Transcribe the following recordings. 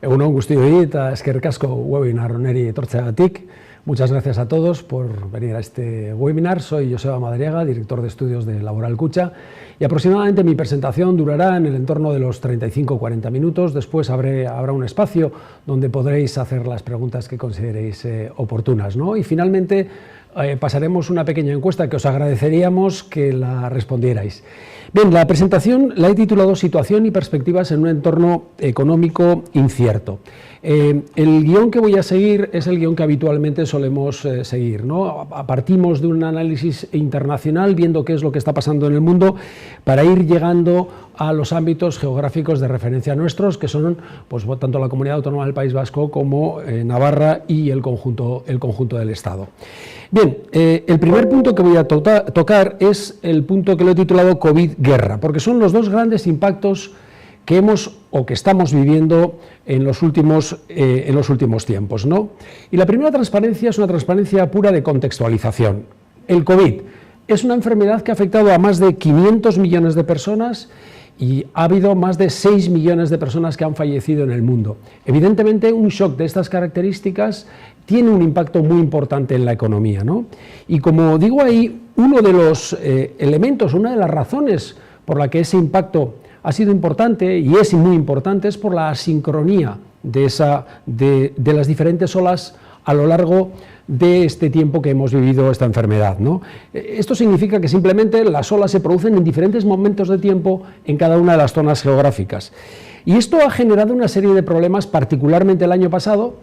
Egunon guztioi eta eskerrik asko webinar honeri etortzeagatik. Muchas gracias a todos por venir a este webinar. Soy Joseba Madariaga, director de estudios de Laboral Kutxa, y aproximadamente mi presentación durará en el entorno de los 35-40 minutos. Después habrá un espacio donde podréis hacer las preguntas que consideréis oportunas, ¿no? Y finalmente pasaremos una pequeña encuesta que os agradeceríamos que la respondierais. Bien, la presentación la he titulado Situación y perspectivas en un entorno económico incierto. El guión que voy a seguir es el guión que habitualmente solemos seguir, ¿no? Partimos de un análisis internacional, viendo qué es lo que está pasando en el mundo, para ir llegando a los ámbitos geográficos de referencia nuestros, que son pues, tanto la Comunidad Autónoma del País Vasco como Navarra y el conjunto del Estado. Bien, el primer punto que voy a tocar es el punto que lo he titulado COVID-guerra, porque son los dos grandes impactos que hemos o que estamos viviendo en los últimos tiempos, ¿no? Y la primera transparencia es una transparencia pura de contextualización. El COVID es una enfermedad que ha afectado a más de 500 millones de personas y ha habido más de 6 millones de personas que han fallecido en el mundo. Evidentemente, un shock de estas características tiene un impacto muy importante en la economía, ¿no? Y como digo ahí, uno de los elementos, una de las razones por la que ese impacto ha sido importante y es muy importante es por la asincronía de las diferentes olas a lo largo de este tiempo que hemos vivido esta enfermedad, ¿no? Esto significa que simplemente las olas se producen en diferentes momentos de tiempo en cada una de las zonas geográficas. Y esto ha generado una serie de problemas, particularmente el año pasado,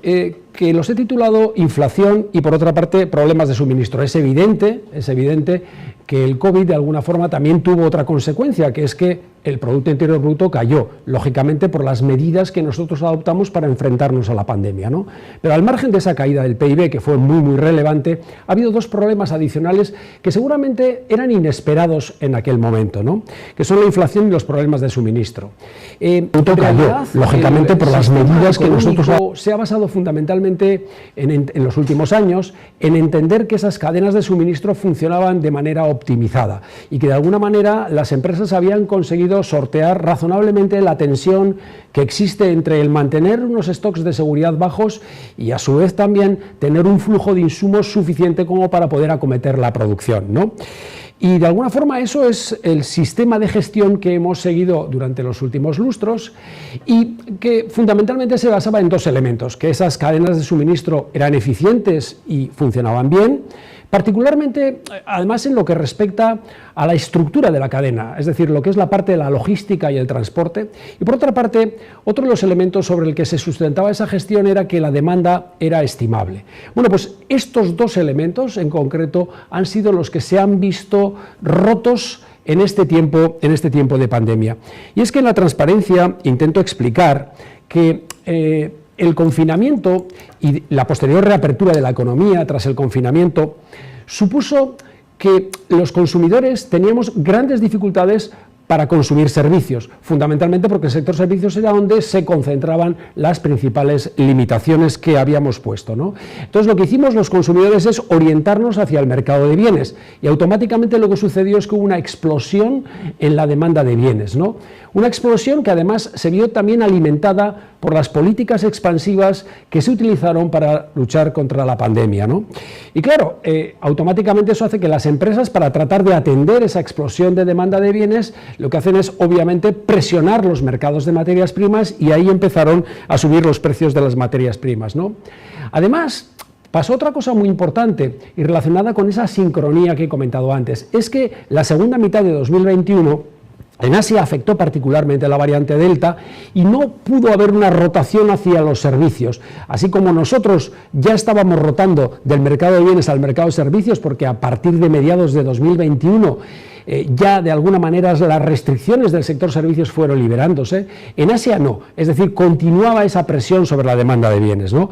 que los he titulado inflación y, por otra parte, problemas de suministro. Es evidente que el COVID de alguna forma también tuvo otra consecuencia, que es que el Producto Interior Bruto cayó, lógicamente por las medidas que nosotros adoptamos para enfrentarnos a la pandemia, ¿no? Pero al margen de esa caída del PIB, que fue muy relevante, ha habido dos problemas adicionales que seguramente eran inesperados en aquel momento, ¿no? Que son la inflación y los problemas de suministro. Cayó, lógicamente, por las medidas que nosotros se ha basado fundamentalmente en los últimos años en entender que esas cadenas de suministro funcionaban de manera optimizada y que de alguna manera las empresas habían conseguido sortear razonablemente la tensión que existe entre el mantener unos stocks de seguridad bajos y a su vez también tener un flujo de insumos suficiente como para poder acometer la producción, ¿no? Y de alguna forma eso es el sistema de gestión que hemos seguido durante los últimos lustros y que fundamentalmente se basaba en dos elementos: que esas cadenas de suministro eran eficientes y funcionaban bien, particularmente además en lo que respecta a la estructura de la cadena, es decir, lo que es la parte de la logística y el transporte, y por otra parte, otro de los elementos sobre el que se sustentaba esa gestión era que la demanda era estimable. Bueno, pues estos dos elementos en concreto han sido los que se han visto rotos en este tiempo de pandemia. Y es que en la transparencia intento explicar que el confinamiento y la posterior reapertura de la economía tras el confinamiento supuso que los consumidores teníamos grandes dificultades para consumir servicios, fundamentalmente porque el sector servicios era donde se concentraban las principales limitaciones que habíamos puesto, ¿no? Entonces lo que hicimos los consumidores es orientarnos hacia el mercado de bienes y automáticamente lo que sucedió es que hubo una explosión en la demanda de bienes, ¿no? Una explosión que además se vio también alimentada por las políticas expansivas que se utilizaron para luchar contra la pandemia, ¿no? Y claro, automáticamente eso hace que las empresas, para tratar de atender esa explosión de demanda de bienes, lo que hacen es obviamente presionar los mercados de materias primas y ahí empezaron a subir los precios de las materias primas, ¿no? Además, pasó otra cosa muy importante y relacionada con esa sincronía que he comentado antes, es que la segunda mitad de 2021 en Asia afectó particularmente a la variante Delta y no pudo haber una rotación hacia los servicios. Así como nosotros ya estábamos rotando del mercado de bienes al mercado de servicios, porque a partir de mediados de 2021 ya de alguna manera las restricciones del sector servicios fueron liberándose, en Asia no, es decir, continuaba esa presión sobre la demanda de bienes, ¿no?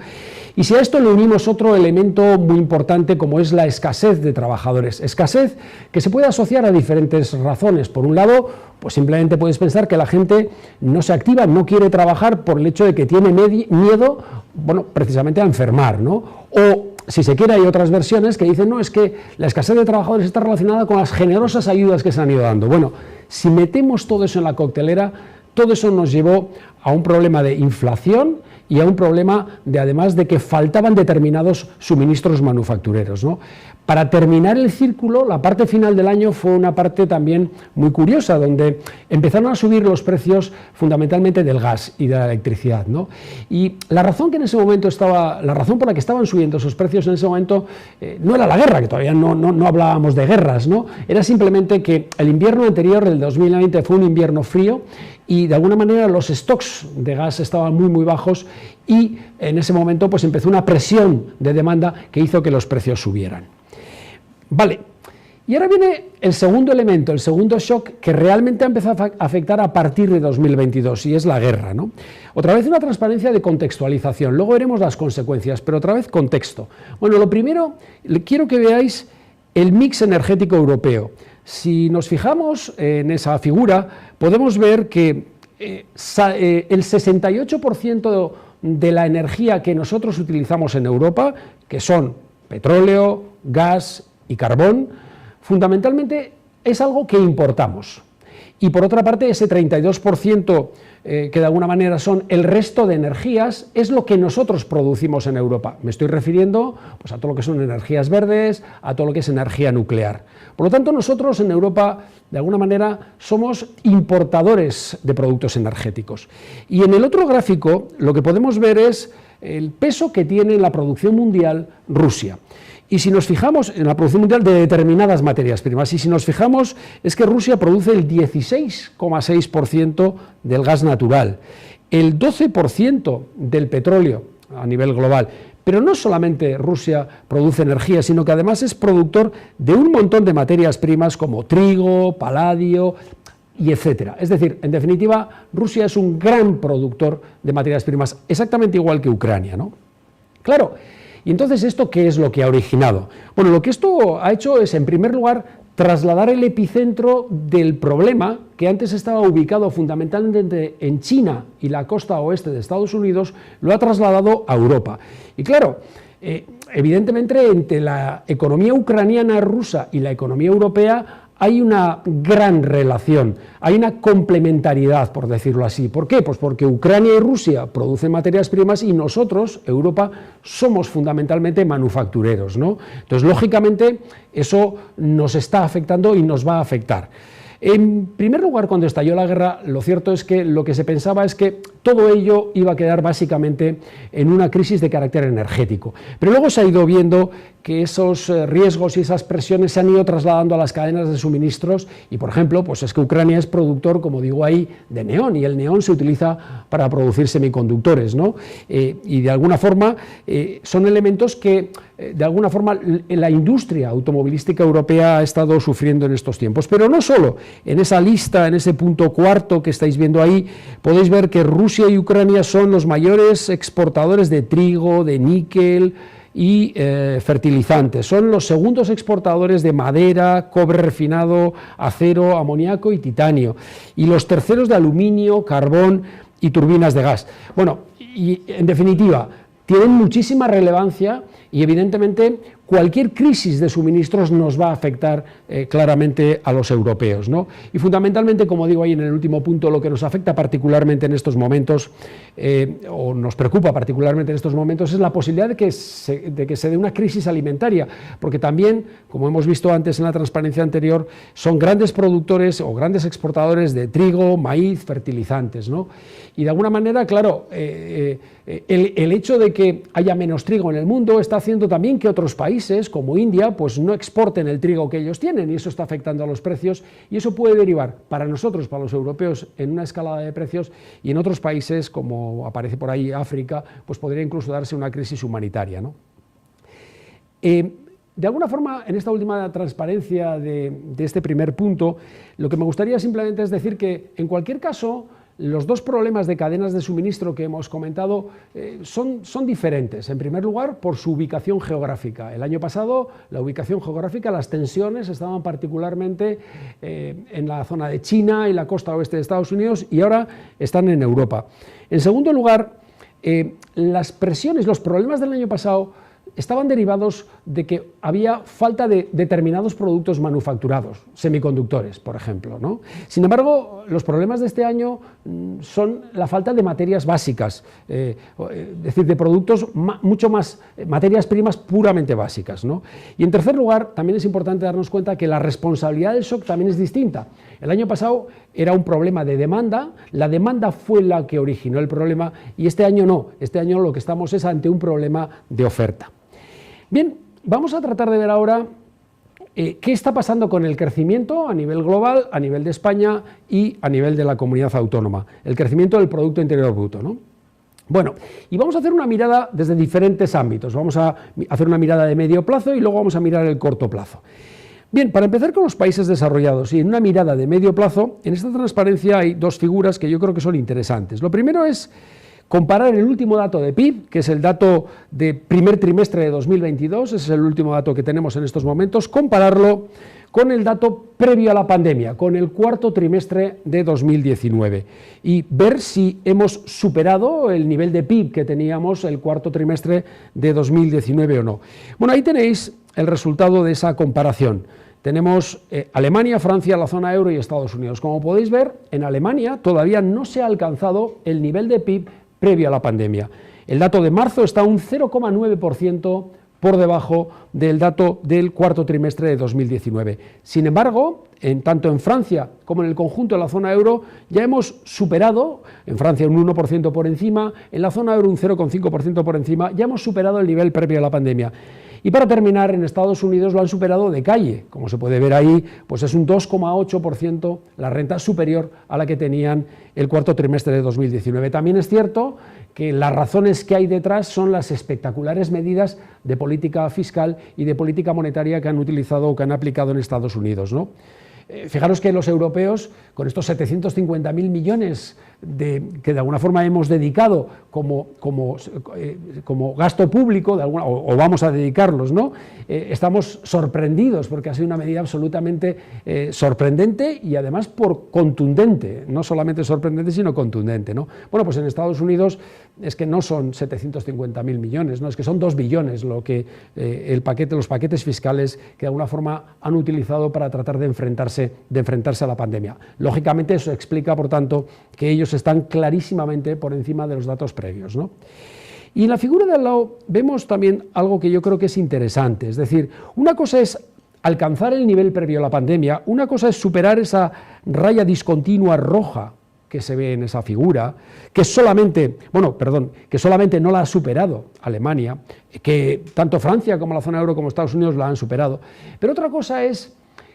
Y si a esto le unimos otro elemento muy importante como es la escasez de trabajadores, escasez que se puede asociar a diferentes razones. Por un lado, pues simplemente puedes pensar que la gente no se activa, no quiere trabajar por el hecho de que tiene miedo, bueno, precisamente a enfermar, ¿no? O, si se quiere, hay otras versiones que dicen, no, es que la escasez de trabajadores está relacionada con las generosas ayudas que se han ido dando. Bueno, si metemos todo eso en la coctelera, todo eso nos llevó a un problema de inflación y a un problema de, además de que faltaban determinados suministros manufactureros, ¿no? Para terminar el círculo, la parte final del año fue una parte también muy curiosa, donde empezaron a subir los precios fundamentalmente del gas y de la electricidad, ¿no? Y la razón que en ese momento la razón por la que estaban subiendo esos precios en ese momento no era la guerra, que todavía no hablábamos de guerras, ¿no? Era simplemente que el invierno anterior, el 2020, fue un invierno frío y de alguna manera los stocks de gas estaban muy bajos y en ese momento pues empezó una presión de demanda que hizo que los precios subieran. Vale, y ahora viene el segundo elemento, el segundo shock que realmente ha empezado a afectar a partir de 2022 y es la guerra, ¿no? Otra vez una transparencia de contextualización, luego veremos las consecuencias, pero otra vez contexto. Bueno, lo primero, quiero que veáis el mix energético europeo. Si nos fijamos en esa figura, podemos ver que el 68% de la energía que nosotros utilizamos en Europa, que son petróleo, gas y carbón, fundamentalmente es algo que importamos. Y por otra parte, ese 32% que de alguna manera son el resto de energías, es lo que nosotros producimos en Europa. Me estoy refiriendo pues, a todo lo que son energías verdes, a todo lo que es energía nuclear. Por lo tanto, nosotros en Europa, de alguna manera, somos importadores de productos energéticos. Y en el otro gráfico, lo que podemos ver es el peso que tiene en la producción mundial Rusia. Y si nos fijamos en la producción mundial de determinadas materias primas, y si nos fijamos es que Rusia produce el 16,6% del gas natural, el 12% del petróleo a nivel global. Pero no solamente Rusia produce energía, sino que además es productor de un montón de materias primas como trigo, paladio y etcétera. Es decir, en definitiva, Rusia es un gran productor de materias primas, exactamente igual que Ucrania, ¿no? Claro. Y entonces, ¿esto qué es lo que ha originado? Bueno, lo que esto ha hecho es, en primer lugar, trasladar el epicentro del problema, que antes estaba ubicado fundamentalmente en China y la costa oeste de Estados Unidos, lo ha trasladado a Europa. Y claro, evidentemente, entre la economía ucraniana rusa y la economía europea hay una gran relación, hay una complementariedad, por decirlo así. ¿Por qué? Pues porque Ucrania y Rusia producen materias primas y nosotros, Europa, somos fundamentalmente manufactureros, ¿no? Entonces, lógicamente, eso nos está afectando y nos va a afectar. En primer lugar, cuando estalló la guerra, lo cierto es que lo que se pensaba es que todo ello iba a quedar básicamente en una crisis de carácter energético. Pero luego se ha ido viendo que esos riesgos y esas presiones se han ido trasladando a las cadenas de suministros y, por ejemplo, pues es que Ucrania es productor, como digo ahí, de neón y el neón se utiliza para producir semiconductores, ¿no? Y de alguna forma son elementos que de alguna forma la industria automovilística europea ha estado sufriendo en estos tiempos. Pero no solo, en esa lista, en ese punto cuarto que estáis viendo ahí, podéis ver que Rusia y Ucrania son los mayores exportadores de trigo, de níquel y fertilizantes. Son los segundos exportadores de madera, cobre refinado, acero, amoníaco y titanio. Y los terceros de aluminio, carbón y turbinas de gas. Bueno, y en definitiva, tienen muchísima relevancia y evidentemente cualquier crisis de suministros nos va a afectar claramente a los europeos, ¿no? Y fundamentalmente, como digo ahí en el último punto, lo que nos afecta particularmente en estos momentos, o nos preocupa particularmente en estos momentos, es la posibilidad de que se dé una crisis alimentaria, porque también, como hemos visto antes en la transparencia anterior, son grandes productores o grandes exportadores de trigo, maíz, fertilizantes, ¿no? Y de alguna manera, claro, el hecho de que haya menos trigo en el mundo está haciendo también que otros países, como India, pues no exporten el trigo que ellos tienen, y eso está afectando a los precios, y eso puede derivar para nosotros, para los europeos, en una escalada de precios, y en otros países, como aparece por ahí África, pues podría incluso darse una crisis humanitaria, ¿no? De alguna forma, en esta última transparencia de este primer punto, lo que me gustaría simplemente es decir que, en cualquier caso, los dos problemas de cadenas de suministro que hemos comentado son diferentes. En primer lugar, por su ubicación geográfica. El año pasado, la ubicación geográfica, las tensiones estaban particularmente en la zona de China y la costa oeste de Estados Unidos, y ahora están en Europa. En segundo lugar, las presiones, los problemas del año pasado estaban derivados de que había falta de determinados productos manufacturados, semiconductores, por ejemplo, ¿no? Sin embargo, los problemas de este año son la falta de materias básicas, es decir, de productos mucho más, materias primas puramente básicas, ¿no? Y en tercer lugar, también es importante darnos cuenta que la responsabilidad del shock también es distinta. El año pasado era un problema de demanda, la demanda fue la que originó el problema y este año no, este año lo que estamos es ante un problema de oferta. Bien, vamos a tratar de ver ahora qué está pasando con el crecimiento a nivel global, a nivel de España y a nivel de la comunidad autónoma, el crecimiento del Producto Interior Bruto, ¿no? Bueno, y vamos a hacer una mirada desde diferentes ámbitos, vamos a hacer una mirada de medio plazo y luego vamos a mirar el corto plazo. Bien, para empezar con los países desarrollados y en una mirada de medio plazo, en esta transparencia hay dos figuras que yo creo que son interesantes. Lo primero es comparar el último dato de PIB, que es el dato de primer trimestre de 2022, ese es el último dato que tenemos en estos momentos, compararlo con el dato previo a la pandemia, con el cuarto trimestre de 2019, y ver si hemos superado el nivel de PIB que teníamos el cuarto trimestre de 2019 o no. Bueno, ahí tenéis el resultado de esa comparación. Tenemos Alemania, Francia, la zona euro y Estados Unidos. Como podéis ver, en Alemania todavía no se ha alcanzado el nivel de PIB previo a la pandemia. El dato de marzo está un 0,9% por debajo del dato del cuarto trimestre de 2019. Sin embargo, tanto en Francia como en el conjunto de la zona euro ya hemos superado, en Francia un 1% por encima, en la zona euro un 0,5% por encima, ya hemos superado el nivel previo a la pandemia. Y para terminar, en Estados Unidos lo han superado de calle, como se puede ver ahí, pues es un 2,8% la renta superior a la que tenían el cuarto trimestre de 2019. También es cierto que las razones que hay detrás son las espectaculares medidas de política fiscal y de política monetaria que han utilizado o que han aplicado en Estados Unidos, ¿no? Fijaros que los europeos, con estos 750.000 millones que de alguna forma hemos dedicado como gasto público, o vamos a dedicarlos, ¿no? Estamos sorprendidos porque ha sido una medida absolutamente sorprendente y además contundente, no solamente sorprendente sino contundente, ¿no? Bueno, pues en Estados Unidos es que no son 750.000 millones, ¿no? Es que son 2 billones lo que los paquetes fiscales que de alguna forma han utilizado para tratar de enfrentarse a la pandemia. Lógicamente eso explica, por tanto, que ellos están clarísimamente por encima de los datos previos, ¿no? Y en la figura de al lado vemos también algo que yo creo que es interesante, es decir, una cosa es alcanzar el nivel previo a la pandemia, una cosa es superar esa raya discontinua roja que se ve en esa figura, que solamente no la ha superado Alemania, que tanto Francia como la zona euro como Estados Unidos la han superado, pero otra cosa es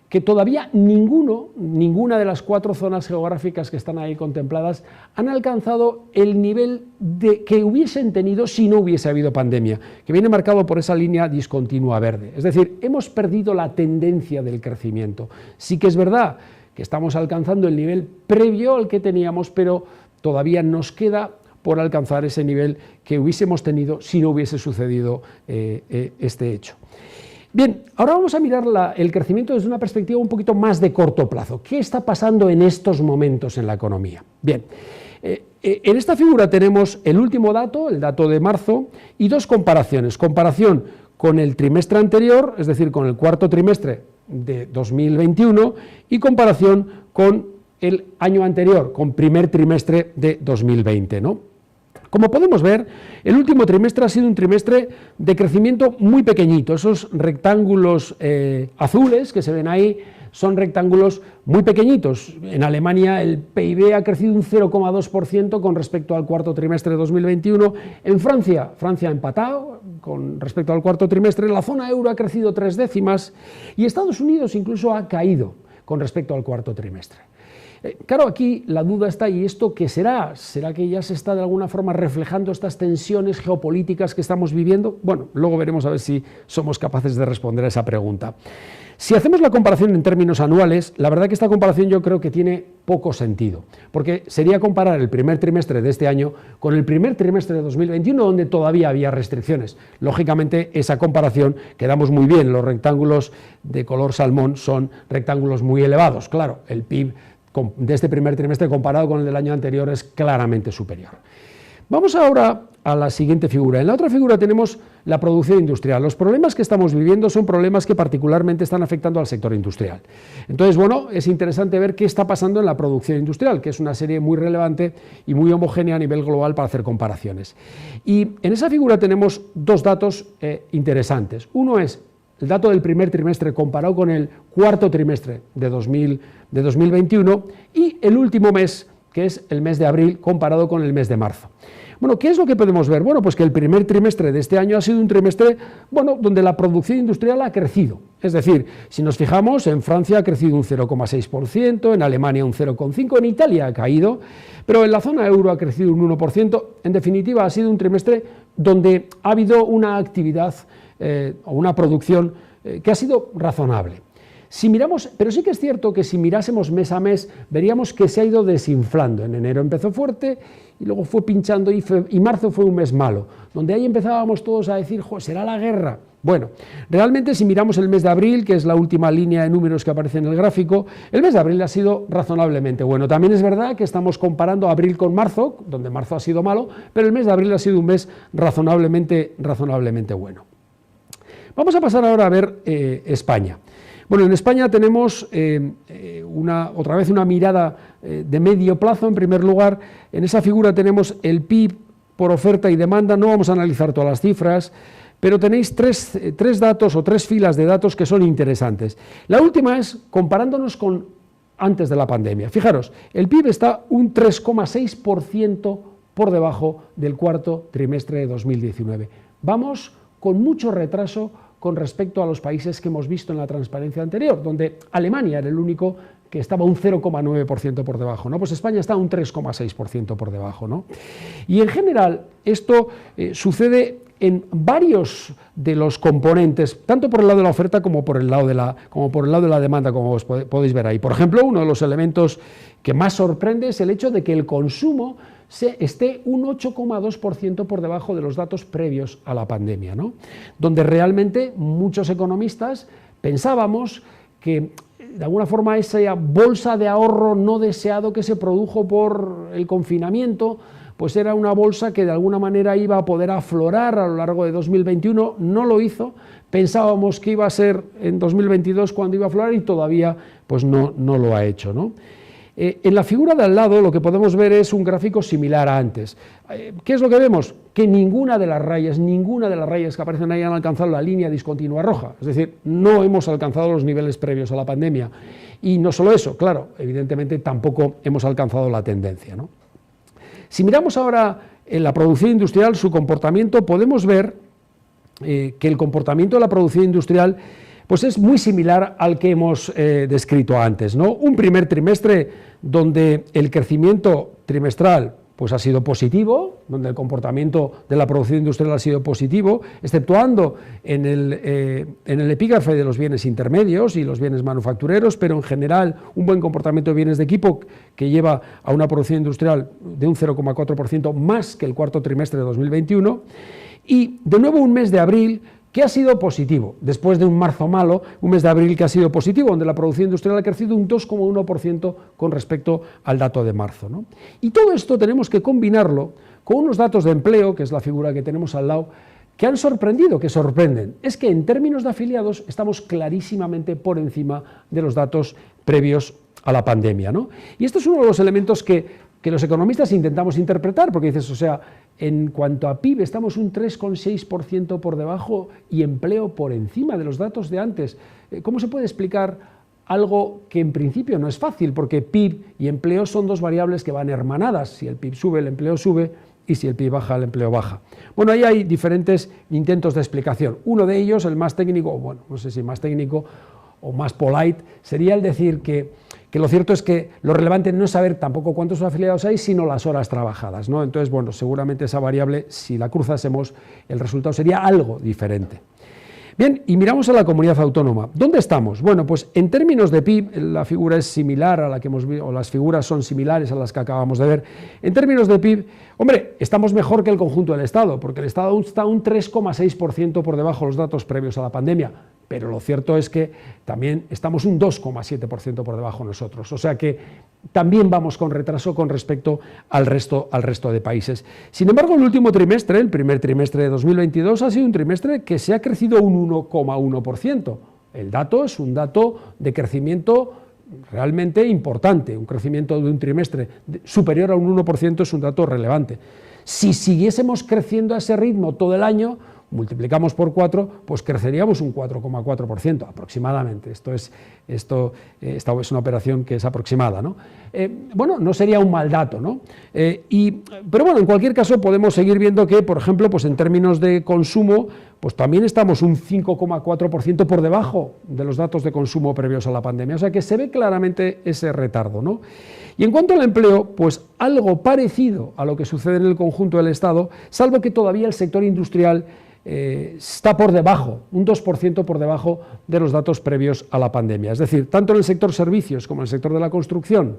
que todavía ninguna de las 4 zonas geográficas que están ahí contempladas han alcanzado el nivel que hubiesen tenido si no hubiese habido pandemia, que viene marcado por esa línea discontinua verde. Es decir, hemos perdido la tendencia del crecimiento. Sí que es verdad que estamos alcanzando el nivel previo al que teníamos, pero todavía nos queda por alcanzar ese nivel que hubiésemos tenido si no hubiese sucedido este hecho. Bien, ahora vamos a mirar el crecimiento desde una perspectiva un poquito más de corto plazo. ¿Qué está pasando en estos momentos en la economía? Bien, en esta figura tenemos el último dato, el dato de marzo, y 2 comparaciones. Comparación con el trimestre anterior, es decir, con el cuarto trimestre de 2021, y comparación con el año anterior, con primer trimestre de 2020, ¿no? Como podemos ver, el último trimestre ha sido un trimestre de crecimiento muy pequeñito. Esos rectángulos azules que se ven ahí son rectángulos muy pequeñitos. En Alemania el PIB ha crecido un 0,2% con respecto al cuarto trimestre de 2021. En Francia ha empatado con respecto al cuarto trimestre. La zona euro ha crecido 3 décimas y Estados Unidos incluso ha caído con respecto al cuarto trimestre. Claro, aquí la duda está, ¿y esto qué será? ¿Será que ya se está de alguna forma reflejando estas tensiones geopolíticas que estamos viviendo? Bueno, luego veremos a ver si somos capaces de responder a esa pregunta. Si hacemos la comparación en términos anuales, la verdad que esta comparación yo creo que tiene poco sentido, porque sería comparar el primer trimestre de este año con el primer trimestre de 2021, donde todavía había restricciones. Lógicamente, esa comparación quedamos muy bien, los rectángulos de color salmón son rectángulos muy elevados, claro, el PIB de este primer trimestre comparado con el del año anterior es claramente superior. Vamos ahora a la siguiente figura. En la otra figura tenemos la producción industrial. Los problemas que estamos viviendo son problemas que particularmente están afectando al sector industrial. Entonces, bueno, es interesante ver qué está pasando en la producción industrial, que es una serie muy relevante y muy homogénea a nivel global para hacer comparaciones. Y en esa figura tenemos dos datos interesantes. Uno es el dato del primer trimestre comparado con el cuarto trimestre de 2021 y el último mes, que es el mes de abril, comparado con el mes de marzo. Bueno, ¿qué es lo que podemos ver? Bueno, pues que el primer trimestre de este año ha sido un trimestre, bueno, donde la producción industrial ha crecido. Es decir, si nos fijamos, en Francia ha crecido un 0,6%, en Alemania un 0,5%, en Italia ha caído, pero en la zona euro ha crecido un 1%. En definitiva, ha sido un trimestre donde ha habido una actividad o una producción que ha sido razonable. Si miramos, pero sí que es cierto que si mirásemos mes a mes, veríamos que se ha ido desinflando. En enero empezó fuerte y luego fue pinchando y marzo fue un mes malo, donde ahí empezábamos todos a decir, ¿será la guerra? Bueno, realmente si miramos el mes de abril, que es la última línea de números que aparece en el gráfico, el mes de abril ha sido razonablemente bueno. También es verdad que estamos comparando abril con marzo, donde marzo ha sido malo, pero el mes de abril ha sido un mes razonablemente bueno. Vamos a pasar ahora a ver España. Bueno, en España tenemos otra vez una mirada de medio plazo. En primer lugar, en esa figura tenemos el PIB por oferta y demanda. No vamos a analizar todas las cifras, pero tenéis tres datos o tres filas de datos que son interesantes. La última es comparándonos con antes de la pandemia. Fijaros, el PIB está un 3,6% por debajo del cuarto trimestre de 2019. Vamos con mucho retraso con respecto a los países que hemos visto en la transparencia anterior, donde Alemania era el único que estaba un 0,9% por debajo, ¿no? Pues España está un 3,6% por debajo, ¿no? Y en general esto sucede en varios de los componentes, tanto por el lado de la oferta como por el lado de la demanda, como os podéis ver ahí. Por ejemplo, uno de los elementos que más sorprende es el hecho de que el consumo esté un 8,2% por debajo de los datos previos a la pandemia, ¿no? Donde realmente muchos economistas pensábamos que de alguna forma esa bolsa de ahorro no deseado que se produjo por el confinamiento, pues era una bolsa que de alguna manera iba a poder aflorar a lo largo de 2021, no lo hizo, pensábamos que iba a ser en 2022 cuando iba a aflorar y todavía pues no lo ha hecho, ¿no? En la figura de al lado lo que podemos ver es un gráfico similar a antes. ¿Qué es lo que vemos? Que ninguna de las rayas que aparecen ahí han alcanzado la línea discontinua roja, es decir, no hemos alcanzado los niveles previos a la pandemia. Y no solo eso, claro, evidentemente tampoco hemos alcanzado la tendencia, ¿no? Si miramos ahora en la producción industrial, su comportamiento, podemos ver que el comportamiento de la producción industrial pues es muy similar al que hemos descrito antes, ¿no? Un primer trimestre donde el crecimiento trimestral pues ha sido positivo, donde el comportamiento de la producción industrial ha sido positivo, exceptuando en el epígrafe de los bienes intermedios y los bienes manufactureros, pero en general un buen comportamiento de bienes de equipo que lleva a una producción industrial de un 0,4% más que el cuarto trimestre de 2021, y de nuevo un mes de abril que ha sido positivo, después de un marzo malo, un mes de abril que ha sido positivo, donde la producción industrial ha crecido un 2,1% con respecto al dato de marzo, ¿no? Y todo esto tenemos que combinarlo con unos datos de empleo, que es la figura que tenemos al lado, que han sorprendido, que sorprenden. Es que en términos de afiliados estamos clarísimamente por encima de los datos previos a la pandemia, ¿no? Y esto es uno de los elementos que los economistas intentamos interpretar, porque dices, o sea, en cuanto a PIB estamos un 3,6% por debajo y empleo por encima de los datos de antes. ¿Cómo se puede explicar algo que en principio no es fácil? Porque PIB y empleo son dos variables que van hermanadas. Si el PIB sube, el empleo sube, y si el PIB baja, el empleo baja. Bueno, ahí hay diferentes intentos de explicación. Uno de ellos, el más técnico, bueno, no sé si más técnico o más polite, sería el decir que lo cierto es que lo relevante no es saber tampoco cuántos afiliados hay, sino las horas trabajadas, ¿no? Entonces, bueno, seguramente esa variable, si la cruzásemos, el resultado sería algo diferente. Bien, y miramos a la comunidad autónoma. ¿Dónde estamos? Bueno, pues en términos de PIB, la figura es similar a la que hemos visto, o las figuras son similares a las que acabamos de ver. En términos de PIB, hombre, estamos mejor que el conjunto del Estado, porque el Estado está un 3,6% por debajo de los datos previos a la pandemia, pero lo cierto es que también estamos un 2,7% por debajo nosotros, o sea que también vamos con retraso con respecto al resto de países. Sin embargo, el último trimestre, el primer trimestre de 2022, ha sido un trimestre que se ha crecido un 1,1%. El dato es un dato de crecimiento realmente importante, un crecimiento de un trimestre superior a un 1% es un dato relevante. Si siguiésemos creciendo a ese ritmo todo el año, multiplicamos por 4, pues creceríamos un 4,4% aproximadamente. Esta es una operación que es aproximada, ¿no? Bueno, no sería un mal dato, ¿no? Pero bueno, en cualquier caso podemos seguir viendo que, por ejemplo, pues en términos de consumo, pues también estamos un 5,4% por debajo de los datos de consumo previos a la pandemia. O sea que se ve claramente ese retardo, ¿no? Y en cuanto al empleo, pues algo parecido a lo que sucede en el conjunto del Estado, salvo que todavía el sector industrial está por debajo, un 2% por debajo de los datos previos a la pandemia. Es decir, tanto en el sector servicios como en el sector de la construcción,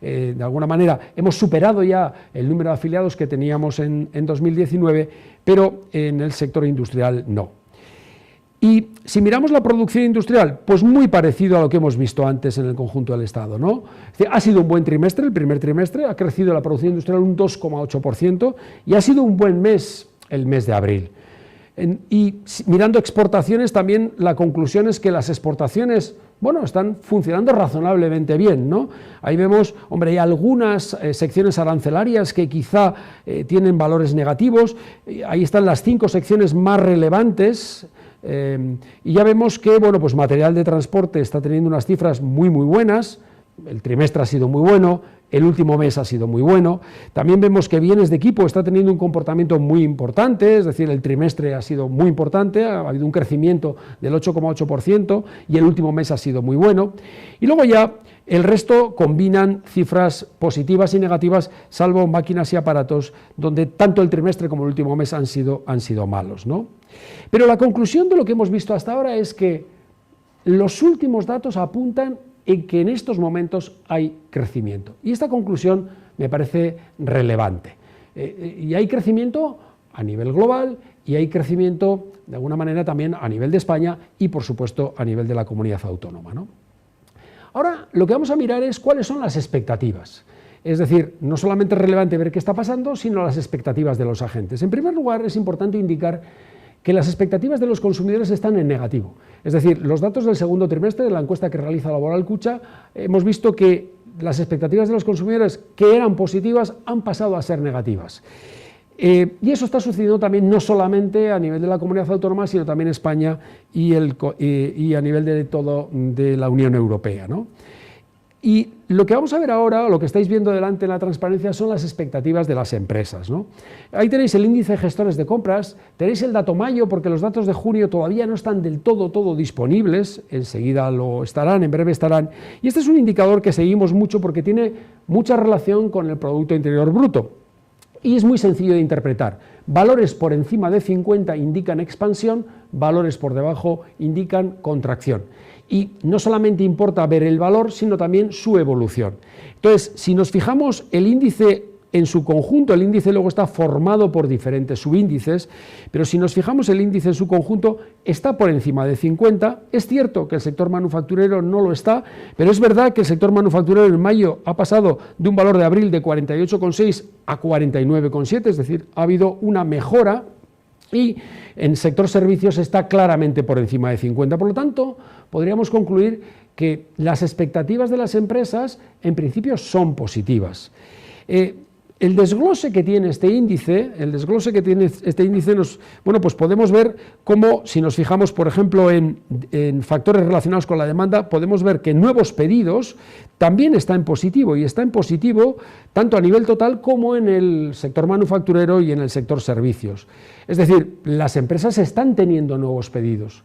de alguna manera hemos superado ya el número de afiliados que teníamos en 2019, pero en el sector industrial no. Y si miramos la producción industrial, pues muy parecido a lo que hemos visto antes en el conjunto del Estado, ¿no? Es decir, ha sido un buen trimestre, el primer trimestre, ha crecido la producción industrial un 2,8% y ha sido un buen mes el mes de abril. Y mirando exportaciones, también la conclusión es que las exportaciones, bueno, están funcionando razonablemente bien, ¿no? Ahí vemos, hombre, hay algunas secciones arancelarias que quizá tienen valores negativos, ahí están las 5 secciones más relevantes, y ya vemos que, bueno, pues material de transporte está teniendo unas cifras muy buenas, el trimestre ha sido muy bueno, el último mes ha sido muy bueno. También vemos que bienes de equipo está teniendo un comportamiento muy importante, es decir, el trimestre ha sido muy importante, ha habido un crecimiento del 8,8% y el último mes ha sido muy bueno. Y luego ya el resto combinan cifras positivas y negativas, salvo máquinas y aparatos, donde tanto el trimestre como el último mes han sido malos, ¿no? Pero la conclusión de lo que hemos visto hasta ahora es que los últimos datos apuntan en que en estos momentos hay crecimiento. Y esta conclusión me parece relevante. Y hay crecimiento a nivel global y hay crecimiento, de alguna manera, también a nivel de España y, por supuesto, a nivel de la comunidad autónoma, ¿no? Ahora, lo que vamos a mirar es cuáles son las expectativas. Es decir, no solamente es relevante ver qué está pasando, sino las expectativas de los agentes. En primer lugar, es importante indicar que las expectativas de los consumidores están en negativo. Es decir, los datos del segundo trimestre de la encuesta que realiza Laboral Kutxa, hemos visto que las expectativas de los consumidores que eran positivas han pasado a ser negativas. Y eso está sucediendo también no solamente a nivel de la comunidad autónoma, sino también en España y a nivel de la Unión Europea, ¿no? Y lo que vamos a ver ahora, lo que estáis viendo delante en la transparencia, son las expectativas de las empresas, ¿no? Ahí tenéis el índice de gestores de compras, tenéis el dato mayo, porque los datos de junio todavía no están del todo disponibles, enseguida lo estarán, en breve estarán, y este es un indicador que seguimos mucho porque tiene mucha relación con el Producto Interior Bruto, y es muy sencillo de interpretar. Valores por encima de 50 indican expansión, valores por debajo indican contracción. Y no solamente importa ver el valor, sino también su evolución. Entonces, si nos fijamos el índice en su conjunto, el índice luego está formado por diferentes subíndices, pero si nos fijamos el índice en su conjunto está por encima de 50, es cierto que el sector manufacturero no lo está, pero es verdad que el sector manufacturero en mayo ha pasado de un valor de abril de 48,6 a 49,7, es decir, ha habido una mejora, y en sector servicios está claramente por encima de 50. Por lo tanto, podríamos concluir que las expectativas de las empresas en principio son positivas. El desglose que tiene este índice, bueno, pues podemos ver cómo, si nos fijamos, por ejemplo, en factores relacionados con la demanda, podemos ver que nuevos pedidos también está en positivo, y está en positivo tanto a nivel total como en el sector manufacturero y en el sector servicios. Es decir, las empresas están teniendo nuevos pedidos.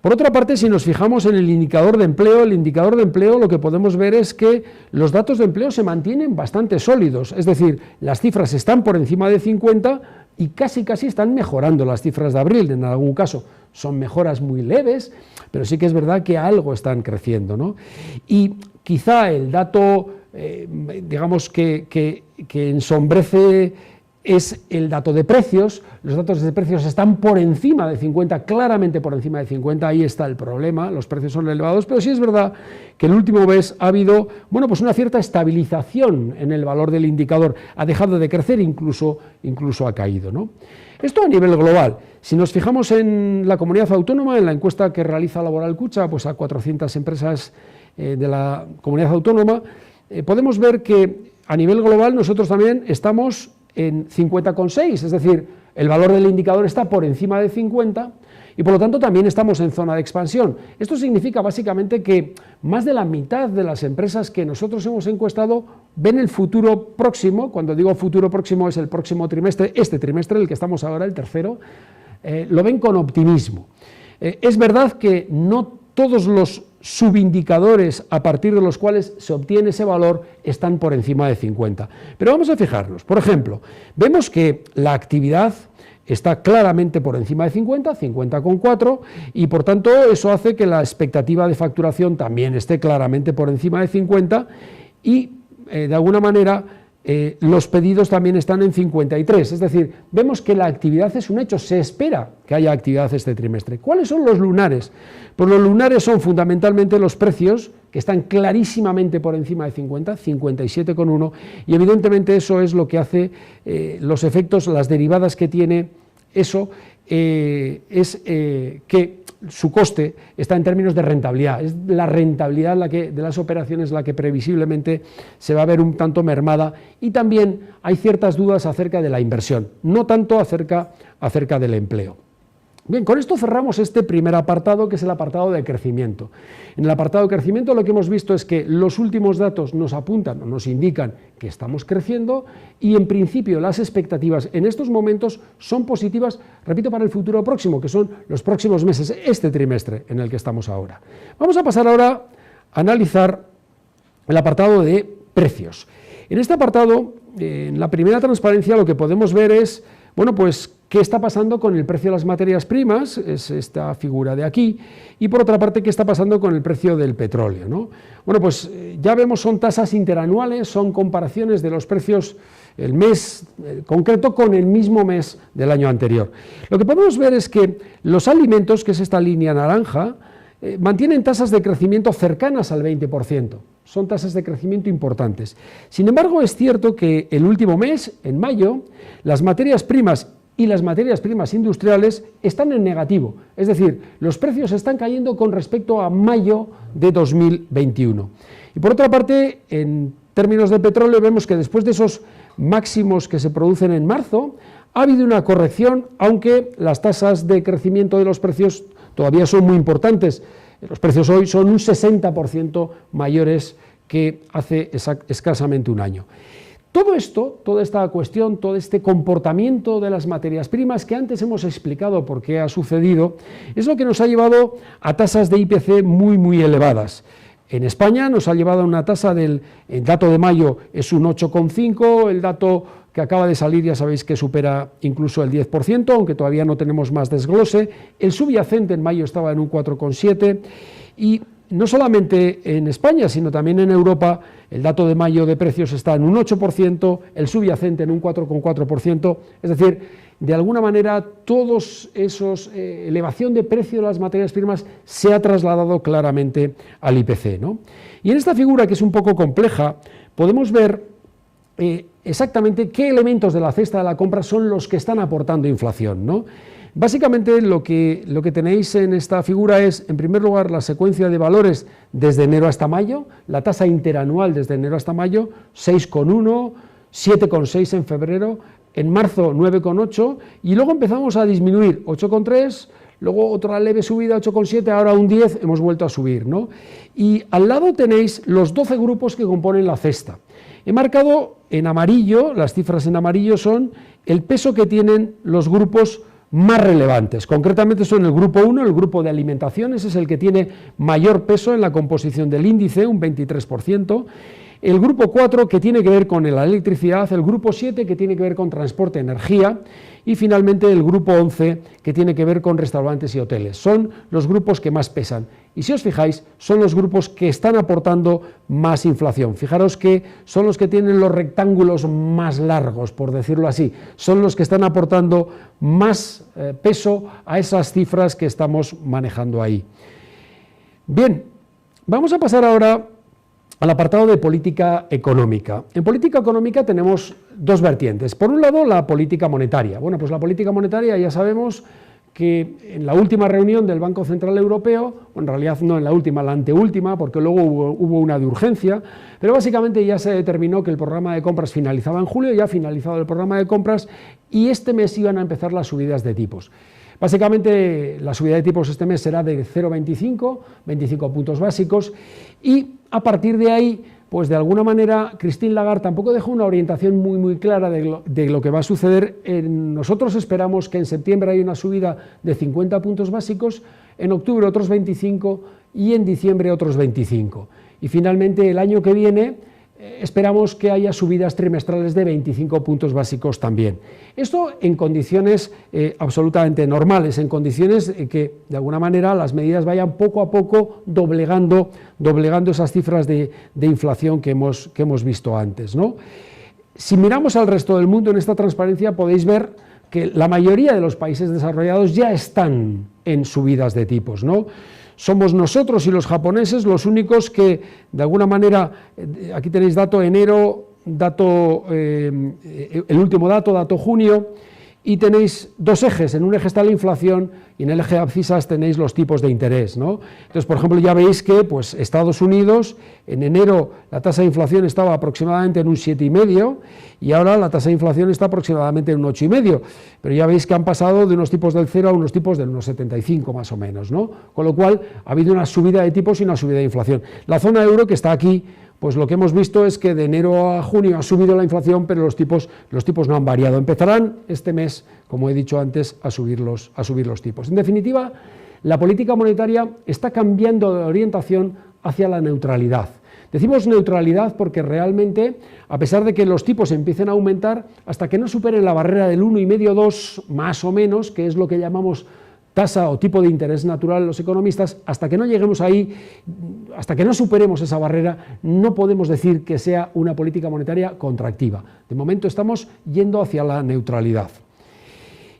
Por otra parte, si nos fijamos en el indicador de empleo, lo que podemos ver es que los datos de empleo se mantienen bastante sólidos, es decir, las cifras están por encima de 50 y casi están mejorando las cifras de abril, en algún caso son mejoras muy leves, pero sí que es verdad que algo están creciendo, ¿no? Y quizá el dato, digamos, que ensombrece es el dato de precios. Los datos de precios están por encima de 50, claramente por encima de 50, ahí está el problema, los precios son elevados, pero sí es verdad que el último mes ha habido, bueno, pues una cierta estabilización en el valor del indicador, ha dejado de crecer, incluso ha caído, ¿no? Esto a nivel global. Si nos fijamos en la comunidad autónoma, en la encuesta que realiza Laboral Kutxa, pues a 400 empresas de la comunidad autónoma, podemos ver que a nivel global nosotros también estamos en 50,6, es decir, el valor del indicador está por encima de 50 y por lo tanto también estamos en zona de expansión. Esto significa básicamente que más de la mitad de las empresas que nosotros hemos encuestado ven el futuro próximo, cuando digo futuro próximo es el próximo trimestre, este trimestre, el que estamos ahora, el tercero, lo ven con optimismo. Es verdad que no todos los subindicadores a partir de los cuales se obtiene ese valor están por encima de 50. Pero vamos a fijarnos, por ejemplo, vemos que la actividad está claramente por encima de 50, 50,4, y por tanto eso hace que la expectativa de facturación también esté claramente por encima de 50 y de alguna manera los pedidos también están en 53, es decir, vemos que la actividad es un hecho, se espera que haya actividad este trimestre. ¿Cuáles son los lunares? Pues los lunares son fundamentalmente los precios, que están clarísimamente por encima de 50, 57,1, y evidentemente eso es lo que hace los efectos, las derivadas que tiene eso, es que su coste está en términos de rentabilidad, es la rentabilidad de las operaciones la que previsiblemente se va a ver un tanto mermada, y también hay ciertas dudas acerca de la inversión, no tanto acerca del empleo. Bien, con esto cerramos este primer apartado, que es el apartado de crecimiento. En el apartado de crecimiento lo que hemos visto es que los últimos datos nos apuntan o nos indican que estamos creciendo y en principio las expectativas en estos momentos son positivas, repito, para el futuro próximo, que son los próximos meses, este trimestre en el que estamos ahora. Vamos a pasar ahora a analizar el apartado de precios. En este apartado, en la primera transparencia, lo que podemos ver es, bueno, pues qué está pasando con el precio de las materias primas, es esta figura de aquí, y por otra parte, qué está pasando con el precio del petróleo, ¿no? Bueno, pues ya vemos, son tasas interanuales, son comparaciones de los precios el mes concreto con el mismo mes del año anterior. Lo que podemos ver es que los alimentos, que es esta línea naranja, mantienen tasas de crecimiento cercanas al 20%. Son tasas de crecimiento importantes. Sin embargo, es cierto que el último mes, en mayo, las materias primas y las materias primas industriales están en negativo, es decir, los precios están cayendo con respecto a mayo de 2021. Y por otra parte, en términos de petróleo, vemos que después de esos máximos que se producen en marzo, ha habido una corrección, aunque las tasas de crecimiento de los precios todavía son muy importantes. Los precios hoy son un 60% mayores que hace escasamente un año. Todo esto, toda esta cuestión, todo este comportamiento de las materias primas que antes hemos explicado por qué ha sucedido, es lo que nos ha llevado a tasas de IPC muy elevadas. En España nos ha llevado a una tasa el dato de mayo es un 8,5, el dato que acaba de salir ya sabéis que supera incluso el 10%, aunque todavía no tenemos más desglose. El subyacente en mayo estaba en un 4,7 y no solamente en España, sino también en Europa, el dato de mayo de precios está en un 8%, el subyacente en un 4,4%, es decir, de alguna manera todos esos elevación de precio de las materias primas se ha trasladado claramente al IPC, ¿no? Y en esta figura, que es un poco compleja, podemos ver exactamente qué elementos de la cesta de la compra son los que están aportando inflación, ¿no? Básicamente lo que tenéis en esta figura es, en primer lugar, la secuencia de valores desde enero hasta mayo, la tasa interanual desde enero hasta mayo, 6,1, 7,6 en febrero, en marzo 9,8 y luego empezamos a disminuir, 8,3, luego otra leve subida, 8,7, ahora un 10, hemos vuelto a subir, ¿no? Y al lado tenéis los 12 grupos que componen la cesta. He marcado en amarillo, las cifras en amarillo son el peso que tienen los grupos más relevantes. Concretamente son el grupo 1, el grupo de alimentación, ese es el que tiene mayor peso en la composición del índice, un 23%. el grupo 4 que tiene que ver con la electricidad, el grupo 7 que tiene que ver con transporte, energía y finalmente el grupo 11 que tiene que ver con restaurantes y hoteles. Son los grupos que más pesan y si os fijáis son los grupos que están aportando más inflación. Fijaros que son los que tienen los rectángulos más largos, por decirlo así, son los que están aportando más peso a esas cifras que estamos manejando ahí. Bien, vamos a pasar ahora al apartado de política económica. En política económica tenemos dos vertientes. Por un lado, la política monetaria. Bueno, pues la política monetaria ya sabemos que en la última reunión del Banco Central Europeo, en realidad no en la última, la anteúltima, porque luego hubo una de urgencia, pero básicamente ya se determinó que el programa de compras finalizaba en julio, ya ha finalizado el programa de compras y este mes iban a empezar las subidas de tipos. Básicamente la subida de tipos este mes será de 0,25, 25 puntos básicos y a partir de ahí, pues de alguna manera Christine Lagarde tampoco dejó una orientación muy clara de lo que va a suceder. Nosotros esperamos que en septiembre haya una subida de 50 puntos básicos, en octubre otros 25 y en diciembre otros 25. Y finalmente el año que viene esperamos que haya subidas trimestrales de 25 puntos básicos también. Esto en condiciones absolutamente normales, en condiciones que de alguna manera las medidas vayan poco a poco doblegando esas cifras de inflación que hemos visto antes, ¿no? Si miramos al resto del mundo en esta transparencia podéis ver que la mayoría de los países desarrollados ya están en subidas de tipos, ¿no? Somos nosotros y los japoneses los únicos que, de alguna manera, aquí tenéis dato enero, el último dato junio, y tenéis dos ejes, en un eje está la inflación y en el eje de abscisas tenéis los tipos de interés, ¿no? Entonces, por ejemplo, ya veis que pues, Estados Unidos, en enero la tasa de inflación estaba aproximadamente en un 7,5 y ahora la tasa de inflación está aproximadamente en un 8,5, pero ya veis que han pasado de unos tipos del 0 a unos tipos del 1,75 más o menos, ¿no? Con lo cual ha habido una subida de tipos y una subida de inflación. La zona euro que está aquí, pues lo que hemos visto es que de enero a junio ha subido la inflación, pero los tipos no han variado. Empezarán este mes, como he dicho antes, a subir los tipos. En definitiva, la política monetaria está cambiando de orientación hacia la neutralidad. Decimos neutralidad porque realmente, a pesar de que los tipos empiecen a aumentar, hasta que no superen la barrera del 1,5-2, más o menos, que es lo que llamamos tasa o tipo de interés natural los economistas, hasta que no lleguemos ahí, hasta que no superemos esa barrera, no podemos decir que sea una política monetaria contractiva. De momento estamos yendo hacia la neutralidad.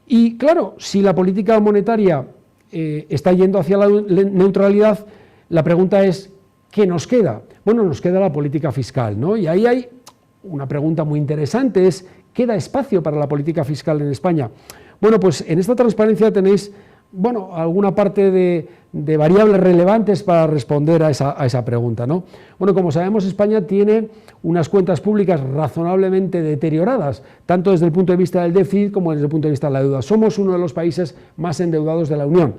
Y claro, si la política monetaria está yendo hacia la neutralidad, la pregunta es, ¿qué nos queda? Bueno, nos queda la política fiscal, ¿no? Y ahí hay una pregunta muy interesante, es, ¿queda espacio para la política fiscal en España? Bueno, pues en esta transparencia tenéis alguna parte de variables relevantes para responder a esa pregunta, ¿no? Bueno, como sabemos, España tiene unas cuentas públicas razonablemente deterioradas, tanto desde el punto de vista del déficit como desde el punto de vista de la deuda. Somos uno de los países más endeudados de la Unión.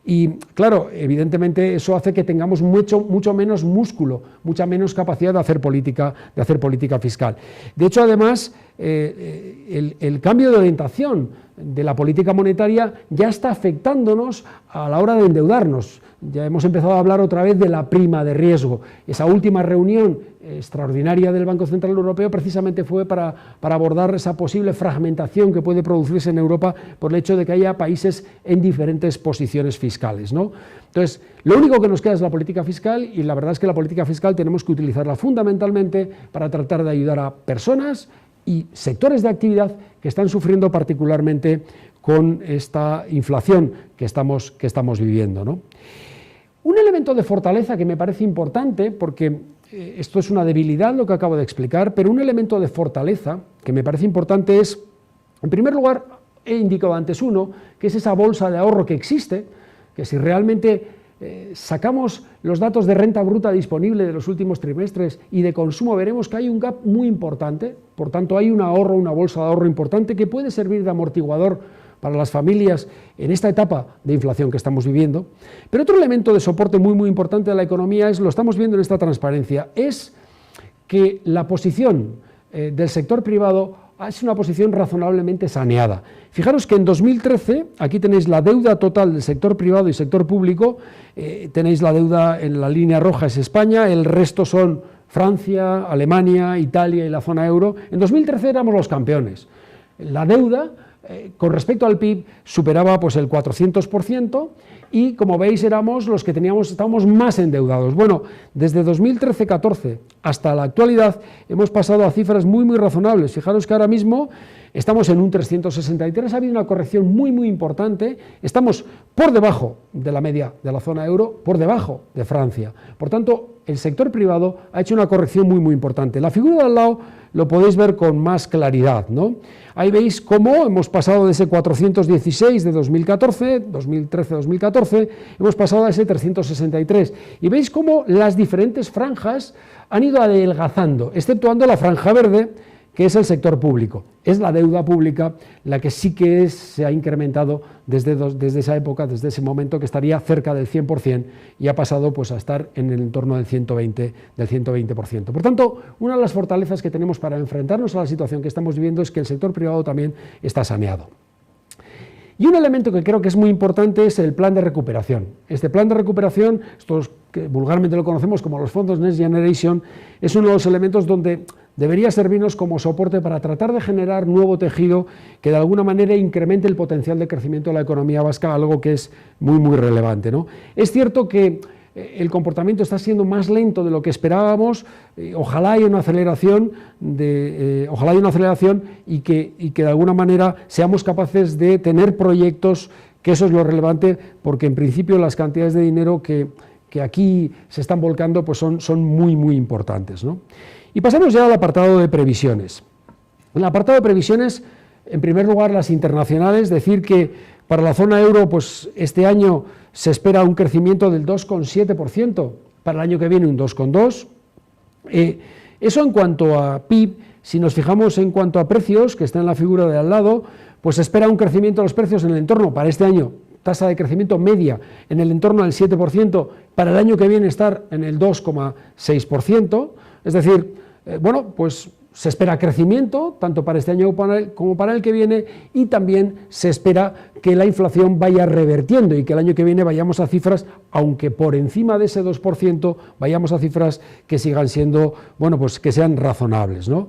Y claro, evidentemente eso hace que tengamos mucho menos músculo, mucha menos capacidad de hacer política fiscal. De hecho, además, el cambio de orientación de la política monetaria ya está afectándonos a la hora de endeudarnos. Ya hemos empezado a hablar otra vez de la prima de riesgo. Esa última reunión extraordinaria del Banco Central Europeo precisamente fue para abordar esa posible fragmentación que puede producirse en Europa por el hecho de que haya países en diferentes posiciones fiscales, ¿no? Entonces, lo único que nos queda es la política fiscal y la verdad es que la política fiscal tenemos que utilizarla fundamentalmente para tratar de ayudar a personas y sectores de actividad que están sufriendo particularmente con esta inflación que estamos viviendo, ¿no? Un elemento de fortaleza que me parece importante, porque esto es una debilidad lo que acabo de explicar, pero un elemento de fortaleza que me parece importante es, en primer lugar, he indicado antes uno, que es esa bolsa de ahorro que existe, que si realmente sacamos los datos de renta bruta disponible de los últimos trimestres y de consumo, veremos que hay un gap muy importante, por tanto hay una bolsa de ahorro importante que puede servir de amortiguador para las familias en esta etapa de inflación que estamos viviendo. Pero otro elemento de soporte muy importante de la economía lo estamos viendo en esta transparencia, es que la posición del sector privado es una posición razonablemente saneada. Fijaros que en 2013, aquí tenéis la deuda total del sector privado y sector público, tenéis la deuda en la línea roja es España, el resto son Francia, Alemania, Italia y la zona euro. En 2013 éramos los campeones. La deuda, con respecto al PIB, superaba pues, el 400%, y como veis éramos los que estábamos más endeudados. Bueno, desde 2013-14 hasta la actualidad hemos pasado a cifras muy razonables. Fijaros que ahora mismo estamos en un 363, ha habido una corrección muy importante, estamos por debajo de la media de la zona euro, por debajo de Francia. Por tanto, el sector privado ha hecho una corrección muy importante. La figura de al lado lo podéis ver con más claridad, ¿no? Ahí veis cómo hemos pasado de ese 416 de 2013-2014, hemos pasado a ese 363. Y veis cómo las diferentes franjas han ido adelgazando, exceptuando la franja verde, que es el sector público. Es la deuda pública la que sí que se ha incrementado desde esa época, desde ese momento, que estaría cerca del 100% y ha pasado pues, a estar en el entorno del 120%. Por tanto, una de las fortalezas que tenemos para enfrentarnos a la situación que estamos viviendo es que el sector privado también está saneado. Y un elemento que creo que es muy importante es el plan de recuperación. Este plan de recuperación, estos que vulgarmente lo conocemos como los fondos Next Generation, es uno de los elementos donde debería servirnos como soporte para tratar de generar nuevo tejido que de alguna manera incremente el potencial de crecimiento de la economía vasca, algo que es muy relevante, ¿no? Es cierto que el comportamiento está siendo más lento de lo que esperábamos, ojalá haya una aceleración y que de alguna manera seamos capaces de tener proyectos, que eso es lo relevante, porque en principio las cantidades de dinero que aquí se están volcando pues son muy importantes, ¿no? Y pasamos ya al apartado de previsiones. En el apartado de previsiones, en primer lugar, las internacionales, decir que para la zona euro, pues este año se espera un crecimiento del 2,7%, para el año que viene un 2,2%. Eso en cuanto a PIB. Si nos fijamos en cuanto a precios, que está en la figura de al lado, pues se espera un crecimiento de los precios en el entorno, para este año, tasa de crecimiento media en el entorno del 7%, para el año que viene estar en el 2,6%, es decir, bueno, pues se espera crecimiento, tanto para este año como para el que viene, y también se espera que la inflación vaya revertiendo y que el año que viene vayamos a cifras, aunque por encima de ese 2%, vayamos a cifras que sigan siendo, bueno, pues que sean razonables, ¿no?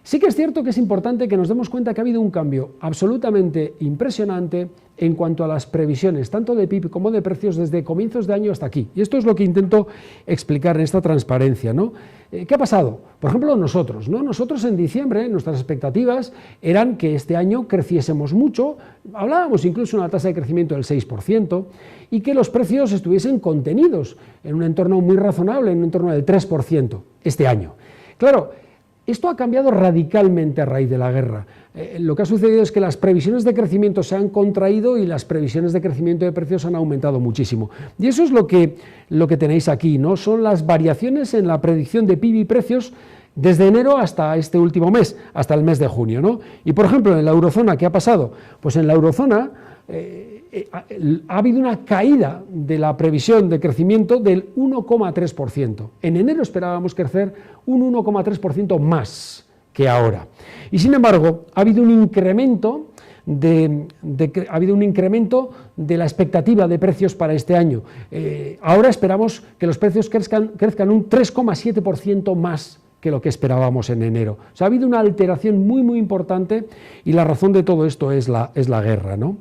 Sí que es cierto que es importante que nos demos cuenta que ha habido un cambio absolutamente impresionante en cuanto a las previsiones, tanto de PIB como de precios, desde comienzos de año hasta aquí. Y esto es lo que intento explicar en esta transparencia, ¿no? ¿Qué ha pasado? Por ejemplo, nosotros, ¿no? Nosotros en diciembre, nuestras expectativas eran que este año creciésemos mucho, hablábamos incluso de una tasa de crecimiento del 6%, y que los precios estuviesen contenidos en un entorno muy razonable, en un entorno del 3% este año. Claro, esto ha cambiado radicalmente a raíz de la guerra. Lo que ha sucedido es que las previsiones de crecimiento se han contraído y las previsiones de crecimiento de precios han aumentado muchísimo. Y eso es lo que tenéis aquí, ¿no? Son las variaciones en la predicción de PIB y precios desde enero hasta este último mes, hasta el mes de junio, ¿no? Y por ejemplo, en la eurozona, ¿qué ha pasado? Pues en la eurozona ha habido una caída de la previsión de crecimiento del 1,3%. En enero esperábamos crecer un 1,3% más que ahora. Y sin embargo, ha habido un incremento de la expectativa de precios para este año. Ahora esperamos que los precios crezcan un 3,7% más que lo que esperábamos en enero. O sea, ha habido una alteración muy importante, y la razón de todo esto es la guerra, ¿no?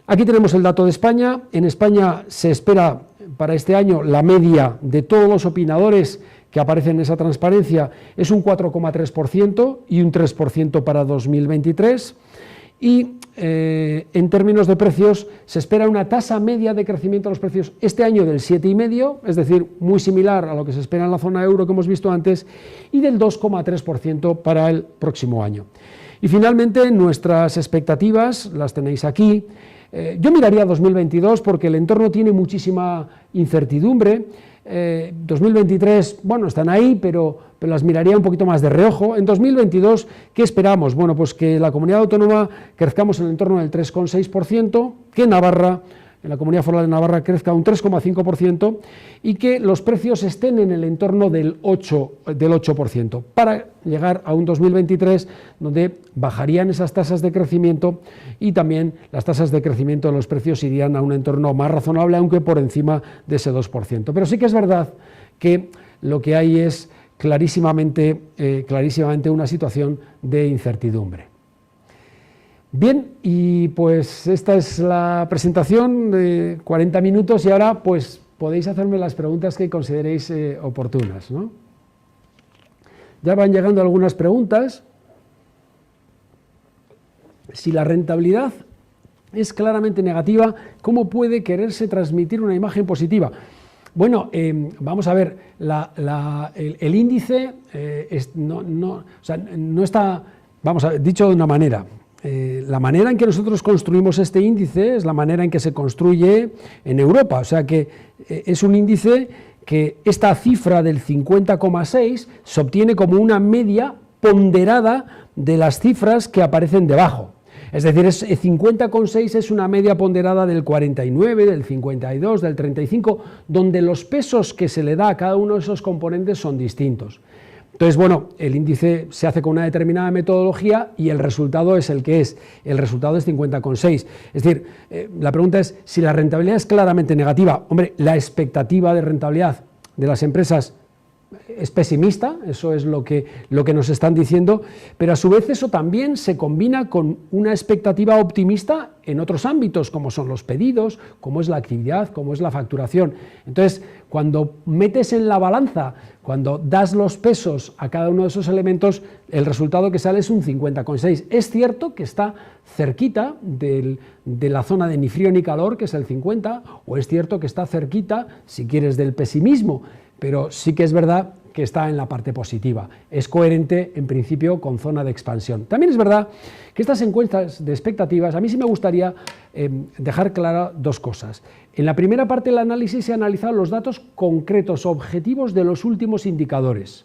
Aquí tenemos el dato de España. En España se espera para este año la media de todos los opinadores que aparecen en esa transparencia es un 4,3% y un 3% para 2023. Y en términos de precios se espera una tasa media de crecimiento de los precios este año del 7,5%, es decir, muy similar a lo que se espera en la zona euro que hemos visto antes, y del 2,3% para el próximo año. Y finalmente, nuestras expectativas las tenéis aquí. Yo miraría 2022 porque el entorno tiene muchísima incertidumbre. 2023, bueno, están ahí, pero las miraría un poquito más de reojo. En 2022, ¿qué esperamos? Bueno, pues que la comunidad autónoma crezcamos en el entorno del 3,6%, que Navarra, en la Comunidad Foral de Navarra, crezca un 3,5% y que los precios estén en el entorno del 8%, para llegar a un 2023 donde bajarían esas tasas de crecimiento y también las tasas de crecimiento de los precios irían a un entorno más razonable, aunque por encima de ese 2%. Pero sí que es verdad que lo que hay es clarísimamente una situación de incertidumbre. Bien, y pues esta es la presentación de 40 minutos y ahora pues podéis hacerme las preguntas que consideréis oportunas, ¿no? Ya van llegando algunas preguntas. Si la rentabilidad es claramente negativa, ¿cómo puede quererse transmitir una imagen positiva? Bueno, vamos a ver, el índice no está, vamos a ver, dicho de una manera, la manera en que nosotros construimos este índice es la manera en que se construye en Europa, o sea que es un índice que esta cifra del 50,6 se obtiene como una media ponderada de las cifras que aparecen debajo. Es decir, 50,6 es una media ponderada del 49, del 52, del 35, donde los pesos que se le da a cada uno de esos componentes son distintos. Entonces, bueno, el índice se hace con una determinada metodología y el resultado es el que es. El resultado es 50,6. Es decir, la pregunta es si la rentabilidad es claramente negativa. Hombre, la expectativa de rentabilidad de las empresas es pesimista, eso es lo que nos están diciendo, pero a su vez eso también se combina con una expectativa optimista en otros ámbitos, como son los pedidos, como es la actividad, como es la facturación. Entonces, cuando metes en la balanza, cuando das los pesos a cada uno de esos elementos, el resultado que sale es un 50,6. Es cierto que está cerquita de la zona de ni frío ni calor, que es el 50, o es cierto que está cerquita, si quieres, del pesimismo, pero sí que es verdad que está en la parte positiva. Es coherente, en principio, con zona de expansión. También es verdad que estas encuestas de expectativas, a mí sí me gustaría dejar claras dos cosas. En la primera parte del análisis se han analizado los datos concretos, objetivos de los últimos indicadores.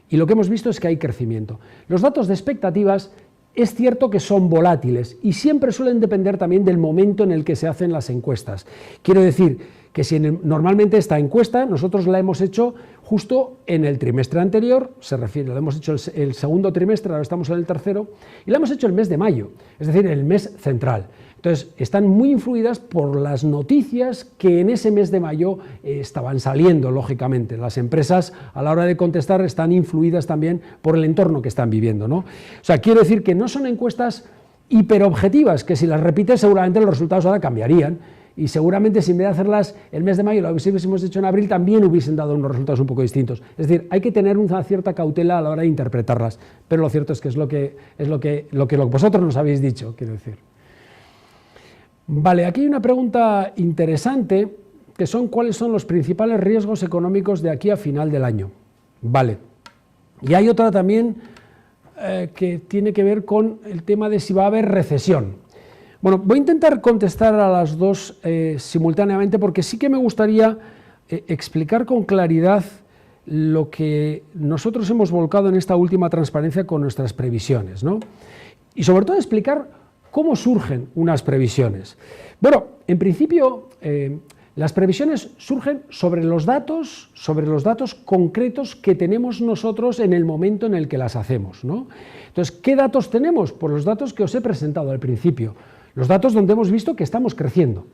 Y lo que hemos visto es que hay crecimiento. Los datos de expectativas es cierto que son volátiles y siempre suelen depender también del momento en el que se hacen las encuestas. Quiero decir que si normalmente esta encuesta nosotros la hemos hecho justo en el trimestre anterior, se refiere, la hemos hecho el segundo trimestre, ahora estamos en el tercero, y la hemos hecho el mes de mayo, es decir, el mes central. Entonces, están muy influidas por las noticias que en ese mes de mayo estaban saliendo, lógicamente. Las empresas, a la hora de contestar, están influidas también por el entorno que están viviendo, ¿no? O sea, quiero decir que no son encuestas hiperobjetivas, que si las repites seguramente los resultados ahora cambiarían, y seguramente si en vez de hacerlas el mes de mayo lo hubiésemos hecho en abril, también hubiesen dado unos resultados un poco distintos. Es decir, hay que tener una cierta cautela a la hora de interpretarlas, pero lo cierto es que es lo que vosotros nos habéis dicho, quiero decir. Vale, aquí hay una pregunta interesante, que son cuáles son los principales riesgos económicos de aquí a final del año. Vale, y hay otra también que tiene que ver con el tema de si va a haber recesión. Bueno, voy a intentar contestar a las dos simultáneamente, porque sí que me gustaría explicar con claridad lo que nosotros hemos volcado en esta última transparencia con nuestras previsiones, ¿no? Y sobre todo explicar cómo surgen unas previsiones. Bueno, en principio, las previsiones surgen sobre los datos concretos que tenemos nosotros en el momento en el que las hacemos, ¿no? Entonces, ¿qué datos tenemos? Pues los datos que os he presentado al principio. Los datos donde hemos visto que estamos creciendo.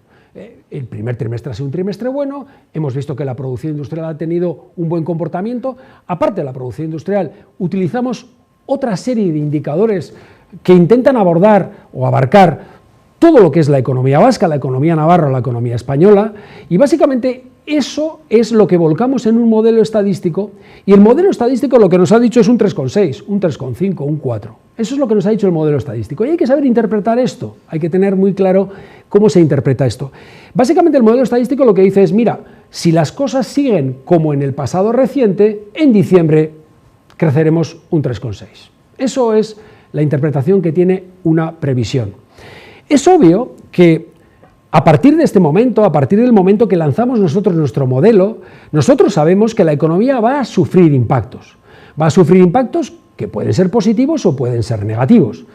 El primer trimestre ha sido un trimestre bueno, hemos visto que la producción industrial ha tenido un buen comportamiento. Aparte de la producción industrial, utilizamos otra serie de indicadores que intentan abordar o abarcar todo lo que es la economía vasca, la economía navarra o la economía española, y básicamente eso es lo que volcamos en un modelo estadístico, y el modelo estadístico lo que nos ha dicho es un 3,6, un 3,5, un 4. Eso es lo que nos ha dicho el modelo estadístico, y hay que saber interpretar esto, hay que tener muy claro cómo se interpreta esto. Básicamente el modelo estadístico lo que dice es, mira, si las cosas siguen como en el pasado reciente, en diciembre creceremos un 3,6. Eso es la interpretación que tiene una previsión. Es obvio que a partir de este momento, a partir del momento que lanzamos nosotros nuestro modelo, nosotros sabemos que la economía va a sufrir impactos. Va a sufrir impactos que pueden ser positivos o pueden ser negativos.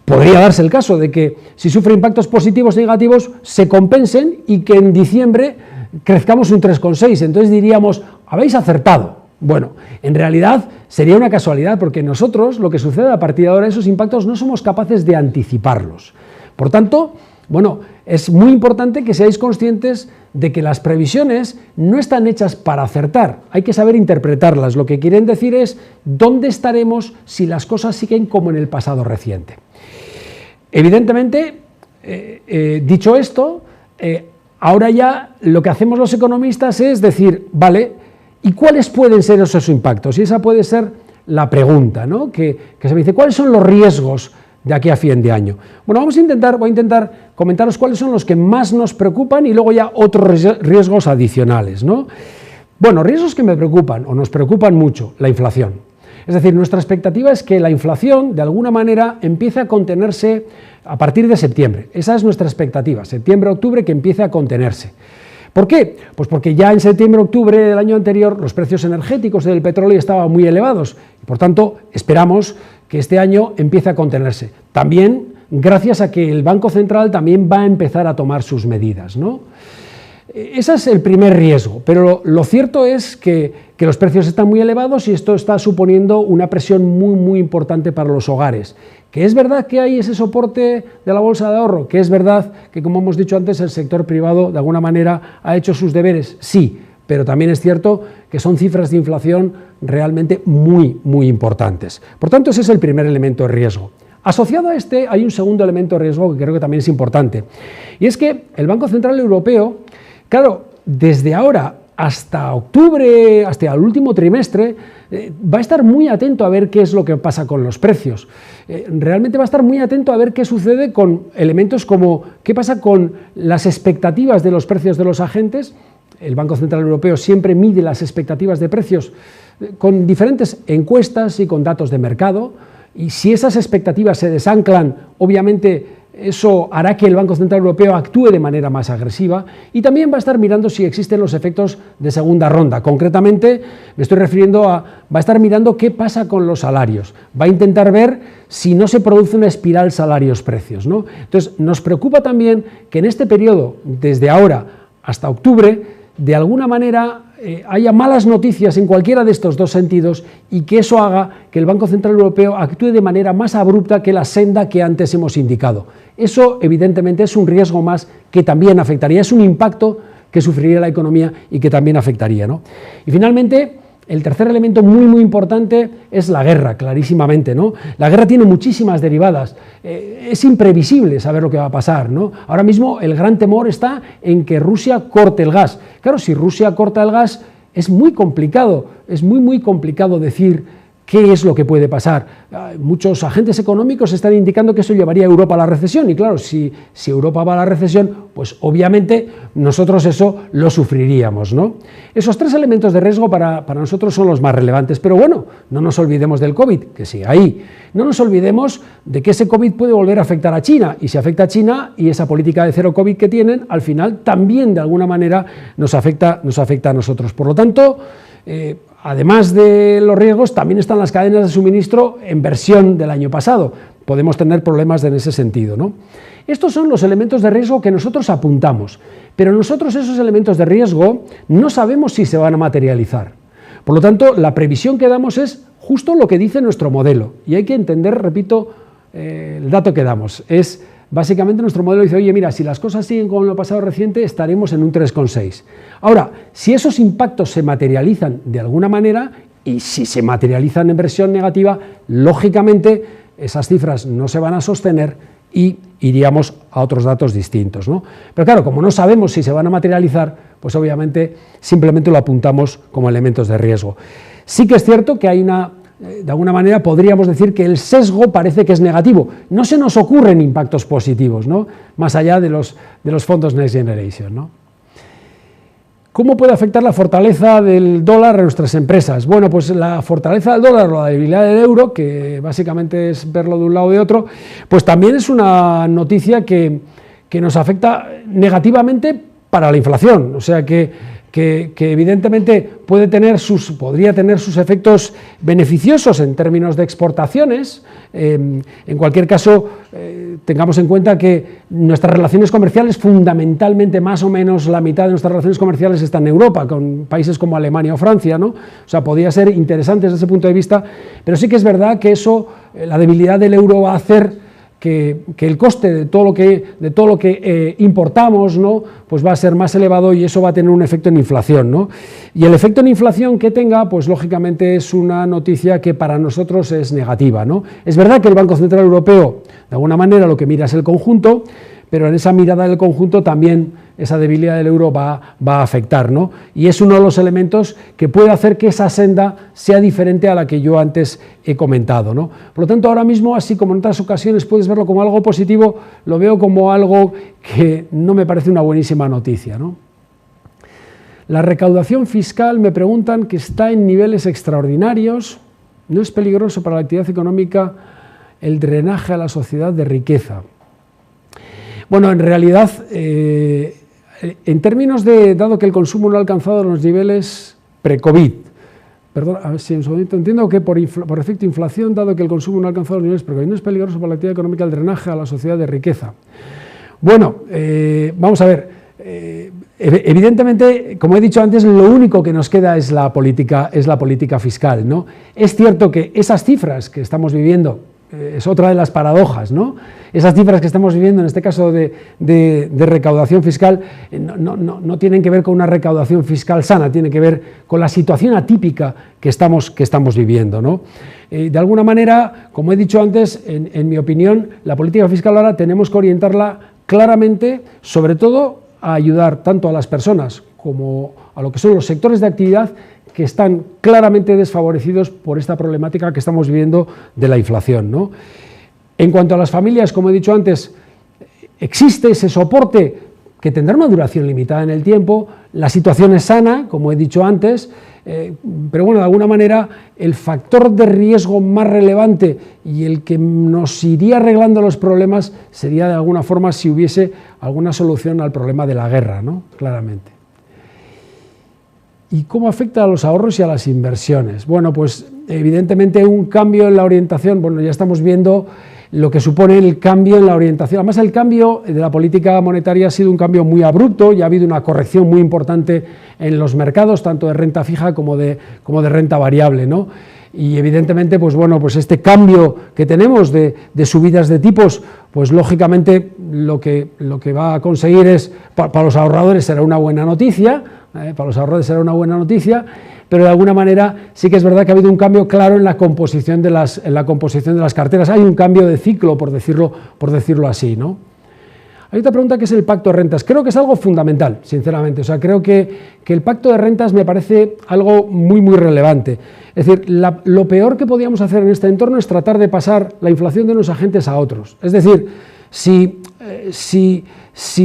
Podría darse el caso de que si sufre impactos positivos y negativos se compensen y que en diciembre crezcamos un 3,6. Entonces diríamos, habéis acertado. Bueno, en realidad sería una casualidad porque nosotros, lo que sucede a partir de ahora, esos impactos no somos capaces de anticiparlos. Por tanto, Bueno, es muy importante que seáis conscientes de que las previsiones no están hechas para acertar, hay que saber interpretarlas. Lo que quieren decir es dónde estaremos si las cosas siguen como en el pasado reciente. Evidentemente, dicho esto, ahora ya lo que hacemos los economistas es decir, vale, ¿y cuáles pueden ser esos impactos? Y esa puede ser la pregunta, ¿no? que se me dice, ¿cuáles son los riesgos de aquí a fin de año? Bueno, voy a intentar comentaros cuáles son los que más nos preocupan y luego ya otros riesgos adicionales, ¿no? Bueno, riesgos que me preocupan o nos preocupan mucho, la inflación. Es decir, nuestra expectativa es que la inflación, de alguna manera, empiece a contenerse a partir de septiembre. Esa es nuestra expectativa, septiembre-octubre, que empiece a contenerse. ¿Por qué? Pues porque ya en septiembre-octubre del año anterior los precios energéticos del petróleo estaban muy elevados y, por tanto, esperamos que este año empiece a contenerse. También gracias a que el Banco Central también va a empezar a tomar sus medidas, ¿no? Ese es el primer riesgo, pero lo cierto es que los precios están muy elevados y esto está suponiendo una presión muy importante para los hogares. Que es verdad que hay ese soporte de la bolsa de ahorro, que es verdad que, como hemos dicho antes, el sector privado de alguna manera ha hecho sus deberes, sí, pero también es cierto que son cifras de inflación realmente muy importantes. Por tanto, ese es el primer elemento de riesgo. Asociado a este hay un segundo elemento de riesgo que creo que también es importante, y es que el Banco Central Europeo, claro, desde ahora hasta octubre, hasta el último trimestre, va a estar muy atento a ver qué es lo que pasa con los precios. Realmente va a estar muy atento a ver qué sucede con elementos como qué pasa con las expectativas de los precios de los agentes. El Banco Central Europeo siempre mide las expectativas de precios con diferentes encuestas y con datos de mercado, y si esas expectativas se desanclan, obviamente eso hará que el Banco Central Europeo actúe de manera más agresiva, y también va a estar mirando si existen los efectos de segunda ronda. Concretamente, me estoy refiriendo va a estar mirando qué pasa con los salarios, va a intentar ver si no se produce una espiral salarios-precios, ¿no? Entonces, nos preocupa también que en este periodo, desde ahora hasta octubre, de alguna manera haya malas noticias en cualquiera de estos dos sentidos y que eso haga que el Banco Central Europeo actúe de manera más abrupta que la senda que antes hemos indicado. Eso, evidentemente, es un riesgo más que también afectaría, es un impacto que sufriría la economía y que también afectaría, ¿no? Y finalmente, el tercer elemento muy importante es la guerra, clarísimamente, ¿no? La guerra tiene muchísimas derivadas, es imprevisible saber lo que va a pasar, ¿no? Ahora mismo el gran temor está en que Rusia corte el gas. Claro, si Rusia corta el gas es muy complicado, es muy complicado decir qué es lo que puede pasar. Muchos agentes económicos están indicando que eso llevaría a Europa a la recesión, y claro, si Europa va a la recesión, pues obviamente nosotros eso lo sufriríamos, ¿no? Esos tres elementos de riesgo para nosotros son los más relevantes, pero bueno, no nos olvidemos del COVID, que sigue ahí. No nos olvidemos de que ese COVID puede volver a afectar a China, y si afecta a China y esa política de cero COVID que tienen, al final también de alguna manera nos afecta a nosotros. Por lo tanto, además de los riesgos, también están las cadenas de suministro en versión del año pasado. Podemos tener problemas en ese sentido, ¿no? Estos son los elementos de riesgo que nosotros apuntamos, pero nosotros esos elementos de riesgo no sabemos si se van a materializar. Por lo tanto, la previsión que damos es justo lo que dice nuestro modelo, y hay que entender, repito, el dato que damos. Es básicamente nuestro modelo dice, oye, mira, si las cosas siguen como en el pasado reciente, estaremos en un 3,6. Ahora, si esos impactos se materializan de alguna manera, y si se materializan en versión negativa, lógicamente esas cifras no se van a sostener y iríamos a otros datos distintos, ¿no? Pero claro, como no sabemos si se van a materializar, pues obviamente simplemente lo apuntamos como elementos de riesgo. Sí que es cierto que hay de alguna manera podríamos decir que el sesgo parece que es negativo. No se nos ocurren impactos positivos, ¿no? Más allá de los fondos Next Generation, ¿no? ¿Cómo puede afectar la fortaleza del dólar a nuestras empresas? Bueno, pues la fortaleza del dólar o la debilidad del euro, que básicamente es verlo de un lado o de otro, pues también es una noticia que nos afecta negativamente para la inflación. O sea que evidentemente podría tener sus efectos beneficiosos en términos de exportaciones. En cualquier caso, tengamos en cuenta que nuestras relaciones comerciales, fundamentalmente más o menos la mitad de nuestras relaciones comerciales están en Europa, con países como Alemania o Francia, ¿no? O sea, podría ser interesante desde ese punto de vista, pero sí que es verdad que eso, la debilidad del euro va a hacer el coste de todo lo que importamos, ¿no?, pues va a ser más elevado y eso va a tener un efecto en inflación, ¿no? Y el efecto en inflación que tenga, pues lógicamente es una noticia que para nosotros es negativa, ¿no? Es verdad que el Banco Central Europeo, de alguna manera, lo que mira es el conjunto, pero en esa mirada del conjunto también esa debilidad del euro va a afectar, ¿no? Y es uno de los elementos que puede hacer que esa senda sea diferente a la que yo antes he comentado, ¿no? Por lo tanto, ahora mismo, así como en otras ocasiones puedes verlo como algo positivo, lo veo como algo que no me parece una buenísima noticia, ¿no? La recaudación fiscal, me preguntan, que está en niveles extraordinarios. ¿No es peligroso para la actividad económica el drenaje a la sociedad de riqueza? Bueno, en realidad, en términos de, dado que el consumo no ha alcanzado los niveles pre-COVID, perdón, a ver si en su momento entiendo que por efecto inflación, dado que el consumo no ha alcanzado los niveles pre-COVID, ¿no es peligroso para la actividad económica el drenaje a la sociedad de riqueza? Bueno, vamos a ver, evidentemente, como he dicho antes, lo único que nos queda es la política fiscal, ¿no? Es cierto que esas cifras que estamos viviendo, es otra de las paradojas, ¿no? Esas cifras que estamos viviendo, en este caso de recaudación fiscal, no tienen que ver con una recaudación fiscal sana, tiene que ver con la situación atípica que estamos viviendo, ¿no? De alguna manera, como he dicho antes, en mi opinión, la política fiscal ahora tenemos que orientarla claramente, sobre todo, a ayudar tanto a las personas como a lo que son los sectores de actividad que están claramente desfavorecidos por esta problemática que estamos viviendo de la inflación, ¿no? En cuanto a las familias, como he dicho antes, existe ese soporte que tendrá una duración limitada en el tiempo, la situación es sana, como he dicho antes, pero bueno, de alguna manera el factor de riesgo más relevante y el que nos iría arreglando los problemas sería de alguna forma si hubiese alguna solución al problema de la guerra, ¿no? Claramente. ¿Y cómo afecta a los ahorros y a las inversiones? Bueno, pues evidentemente un cambio en la orientación, bueno, ya estamos viendo lo que supone el cambio en la orientación. Además, el cambio de la política monetaria ha sido un cambio muy abrupto y ha habido una corrección muy importante en los mercados, tanto de renta fija como de renta variable, ¿no? Y evidentemente, pues bueno, pues este cambio que tenemos de subidas de tipos, pues lógicamente lo que va a conseguir es, para los ahorradores será una buena noticia, pero de alguna manera sí que es verdad que ha habido un cambio claro en la composición de las carteras. Hay un cambio de ciclo, por decirlo así, ¿no? Hay otra pregunta que es el pacto de rentas. Creo que es algo fundamental, sinceramente. O sea, creo que el pacto de rentas me parece algo muy, muy relevante. Es decir, lo peor que podíamos hacer en este entorno es tratar de pasar la inflación de unos agentes a otros. Es decir, si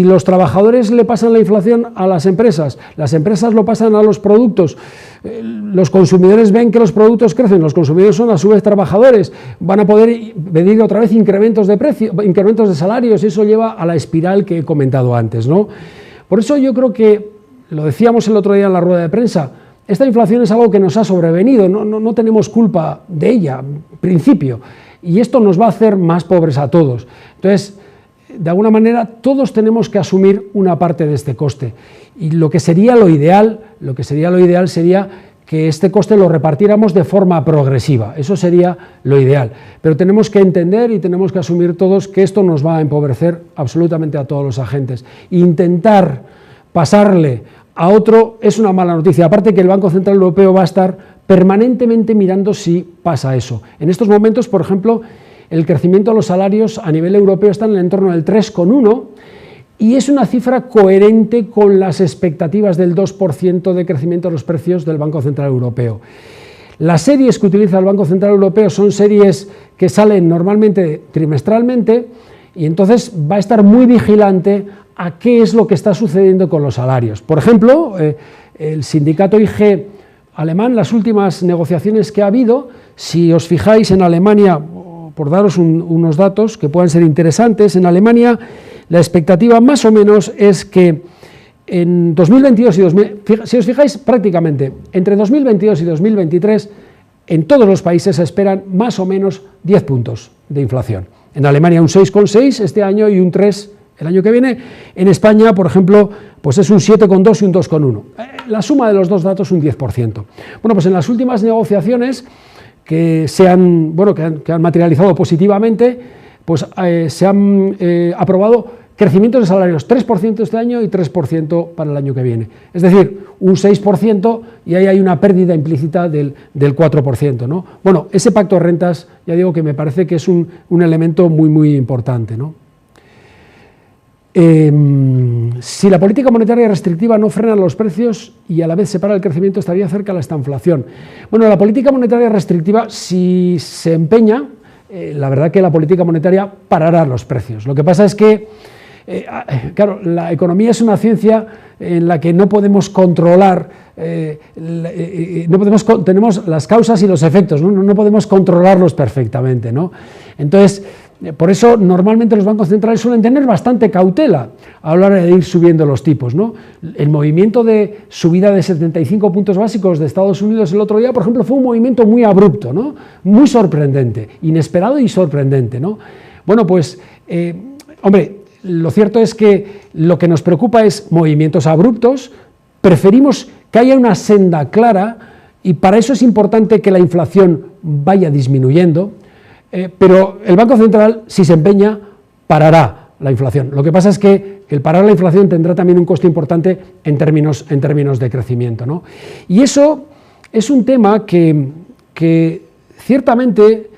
los trabajadores le pasan la inflación a las empresas lo pasan a los productos, los consumidores ven que los productos crecen, los consumidores son a su vez trabajadores, van a poder pedir otra vez incrementos de precio, incrementos de salarios, y eso lleva a la espiral que he comentado antes, ¿no? Por eso yo creo que, lo decíamos el otro día en la rueda de prensa, esta inflación es algo que nos ha sobrevenido, no tenemos culpa de ella, en principio, y esto nos va a hacer más pobres a todos. Entonces, de alguna manera, todos tenemos que asumir una parte de este coste. Y lo que sería lo ideal sería que este coste lo repartiéramos de forma progresiva. Eso sería lo ideal. Pero tenemos que entender y tenemos que asumir todos que esto nos va a empobrecer absolutamente a todos los agentes. Intentar pasarle a otro es una mala noticia. Aparte que el Banco Central Europeo va a estar permanentemente mirando si pasa eso. En estos momentos, por ejemplo, el crecimiento de los salarios a nivel europeo está en el entorno del 3,1 y es una cifra coherente con las expectativas del 2% de crecimiento de los precios del Banco Central Europeo. Las series que utiliza el Banco Central Europeo son series que salen normalmente trimestralmente y entonces va a estar muy vigilante a qué es lo que está sucediendo con los salarios. Por ejemplo, el sindicato IG alemán, las últimas negociaciones que ha habido, si os fijáis en Alemania, por daros unos datos que puedan ser interesantes, en Alemania la expectativa más o menos es que en 2022 si os fijáis prácticamente entre 2022 y 2023 en todos los países se esperan más o menos 10 puntos de inflación. En Alemania un 6,6 este año y un 3 el año que viene. En España, por ejemplo, pues es un 7,2 y un 2,1. La suma de los dos datos un 10%. Bueno, pues en las últimas negociaciones que han materializado positivamente, pues se han aprobado crecimientos de salarios 3% este año y 3% para el año que viene. Es decir, un 6% y ahí hay una pérdida implícita del 4%, ¿no? Bueno, ese pacto de rentas, ya digo que me parece que es un elemento muy, muy importante, ¿no? Si la política monetaria restrictiva no frena los precios y a la vez separa el crecimiento, estaría cerca la estanflación. Bueno, la política monetaria restrictiva, si se empeña, la verdad que la política monetaria parará los precios. Lo que pasa es que claro, la economía es una ciencia en la que no podemos controlar, tenemos las causas y los efectos, no podemos controlarlos perfectamente, ¿no? Entonces, por eso normalmente los bancos centrales suelen tener bastante cautela a la hora de ir subiendo los tipos, ¿no? El movimiento de subida de 75 puntos básicos de Estados Unidos el otro día, por ejemplo, fue un movimiento muy abrupto, ¿no? Muy sorprendente, inesperado y sorprendente, ¿no? Bueno, pues, hombre, lo cierto es que lo que nos preocupa es movimientos abruptos, preferimos que haya una senda clara y para eso es importante que la inflación vaya disminuyendo, pero el Banco Central, si se empeña, parará la inflación. Lo que pasa es que el parar la inflación tendrá también un coste importante en términos de crecimiento, ¿no? Y eso es un tema que ciertamente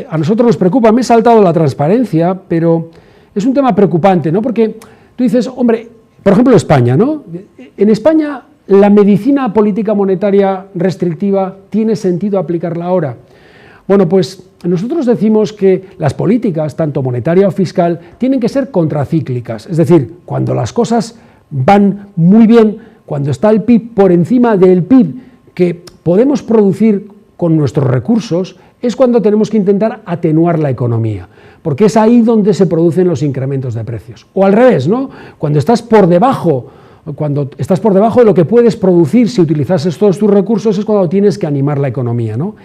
a nosotros nos preocupa. Me he saltado la transparencia, pero es un tema preocupante, ¿no? Porque tú dices, hombre, por ejemplo España, ¿no? En España la medicina política monetaria restrictiva tiene sentido aplicarla ahora. Bueno, pues nosotros decimos que las políticas, tanto monetaria o fiscal, tienen que ser contracíclicas, es decir, cuando las cosas van muy bien, cuando está el PIB por encima del PIB que podemos producir con nuestros recursos, es cuando tenemos que intentar atenuar la economía, porque es ahí donde se producen los incrementos de precios. O al revés, ¿no? Cuando estás por debajo de lo que puedes producir si utilizases todos tus recursos, es cuando tienes que animar la economía, ¿no?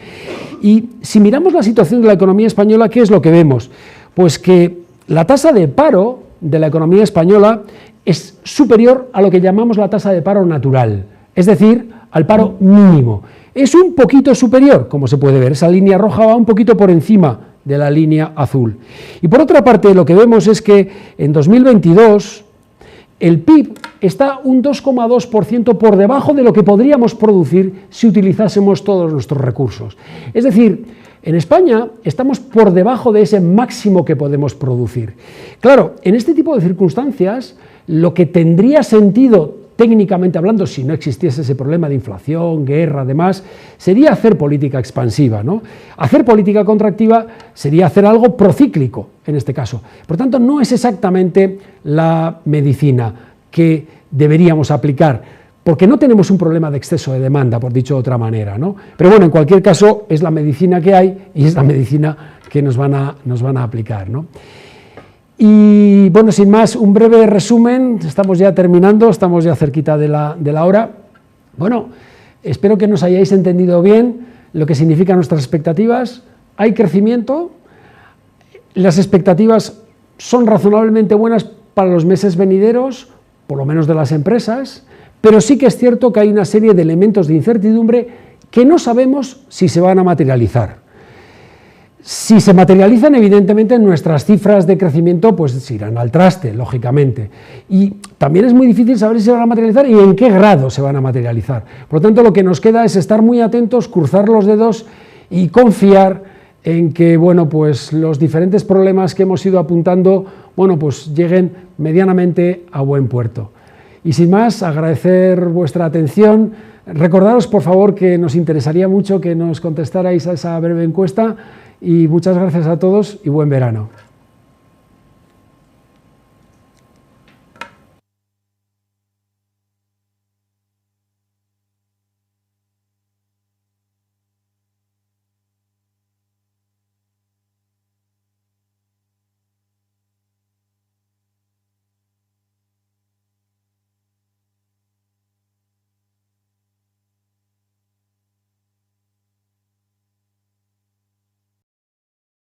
Y si miramos la situación de la economía española, ¿qué es lo que vemos? Pues que la tasa de paro de la economía española es superior a lo que llamamos la tasa de paro natural, es decir, al paro mínimo. Es un poquito superior, como se puede ver, esa línea roja va un poquito por encima de la línea azul. Y por otra parte, lo que vemos es que en 2022 el PIB está un 2,2% por debajo de lo que podríamos producir si utilizásemos todos nuestros recursos. Es decir, en España estamos por debajo de ese máximo que podemos producir. Claro, en este tipo de circunstancias, lo que tendría sentido técnicamente hablando, si no existiese ese problema de inflación, guerra, demás, sería hacer política expansiva, ¿no? Hacer política contractiva sería hacer algo procíclico, en este caso. Por tanto, no es exactamente la medicina que deberíamos aplicar, porque no tenemos un problema de exceso de demanda, por dicho de otra manera, ¿no? Pero bueno, en cualquier caso, es la medicina que hay y es la medicina que nos van a aplicar, ¿no? Y bueno, sin más, un breve resumen, estamos ya terminando, estamos ya cerquita de la hora. Bueno, espero que nos hayáis entendido bien lo que significan nuestras expectativas. Hay crecimiento, las expectativas son razonablemente buenas para los meses venideros, por lo menos de las empresas, pero sí que es cierto que hay una serie de elementos de incertidumbre que no sabemos si se van a materializar. Si se materializan, evidentemente, nuestras cifras de crecimiento pues se irán al traste, lógicamente. Y también es muy difícil saber si se van a materializar y en qué grado se van a materializar. Por lo tanto, lo que nos queda es estar muy atentos, cruzar los dedos y confiar en que, bueno, pues los diferentes problemas que hemos ido apuntando, bueno, pues lleguen medianamente a buen puerto. Y sin más, agradecer vuestra atención. Recordaros, por favor, que nos interesaría mucho que nos contestarais a esa breve encuesta. Y muchas gracias a todos y buen verano.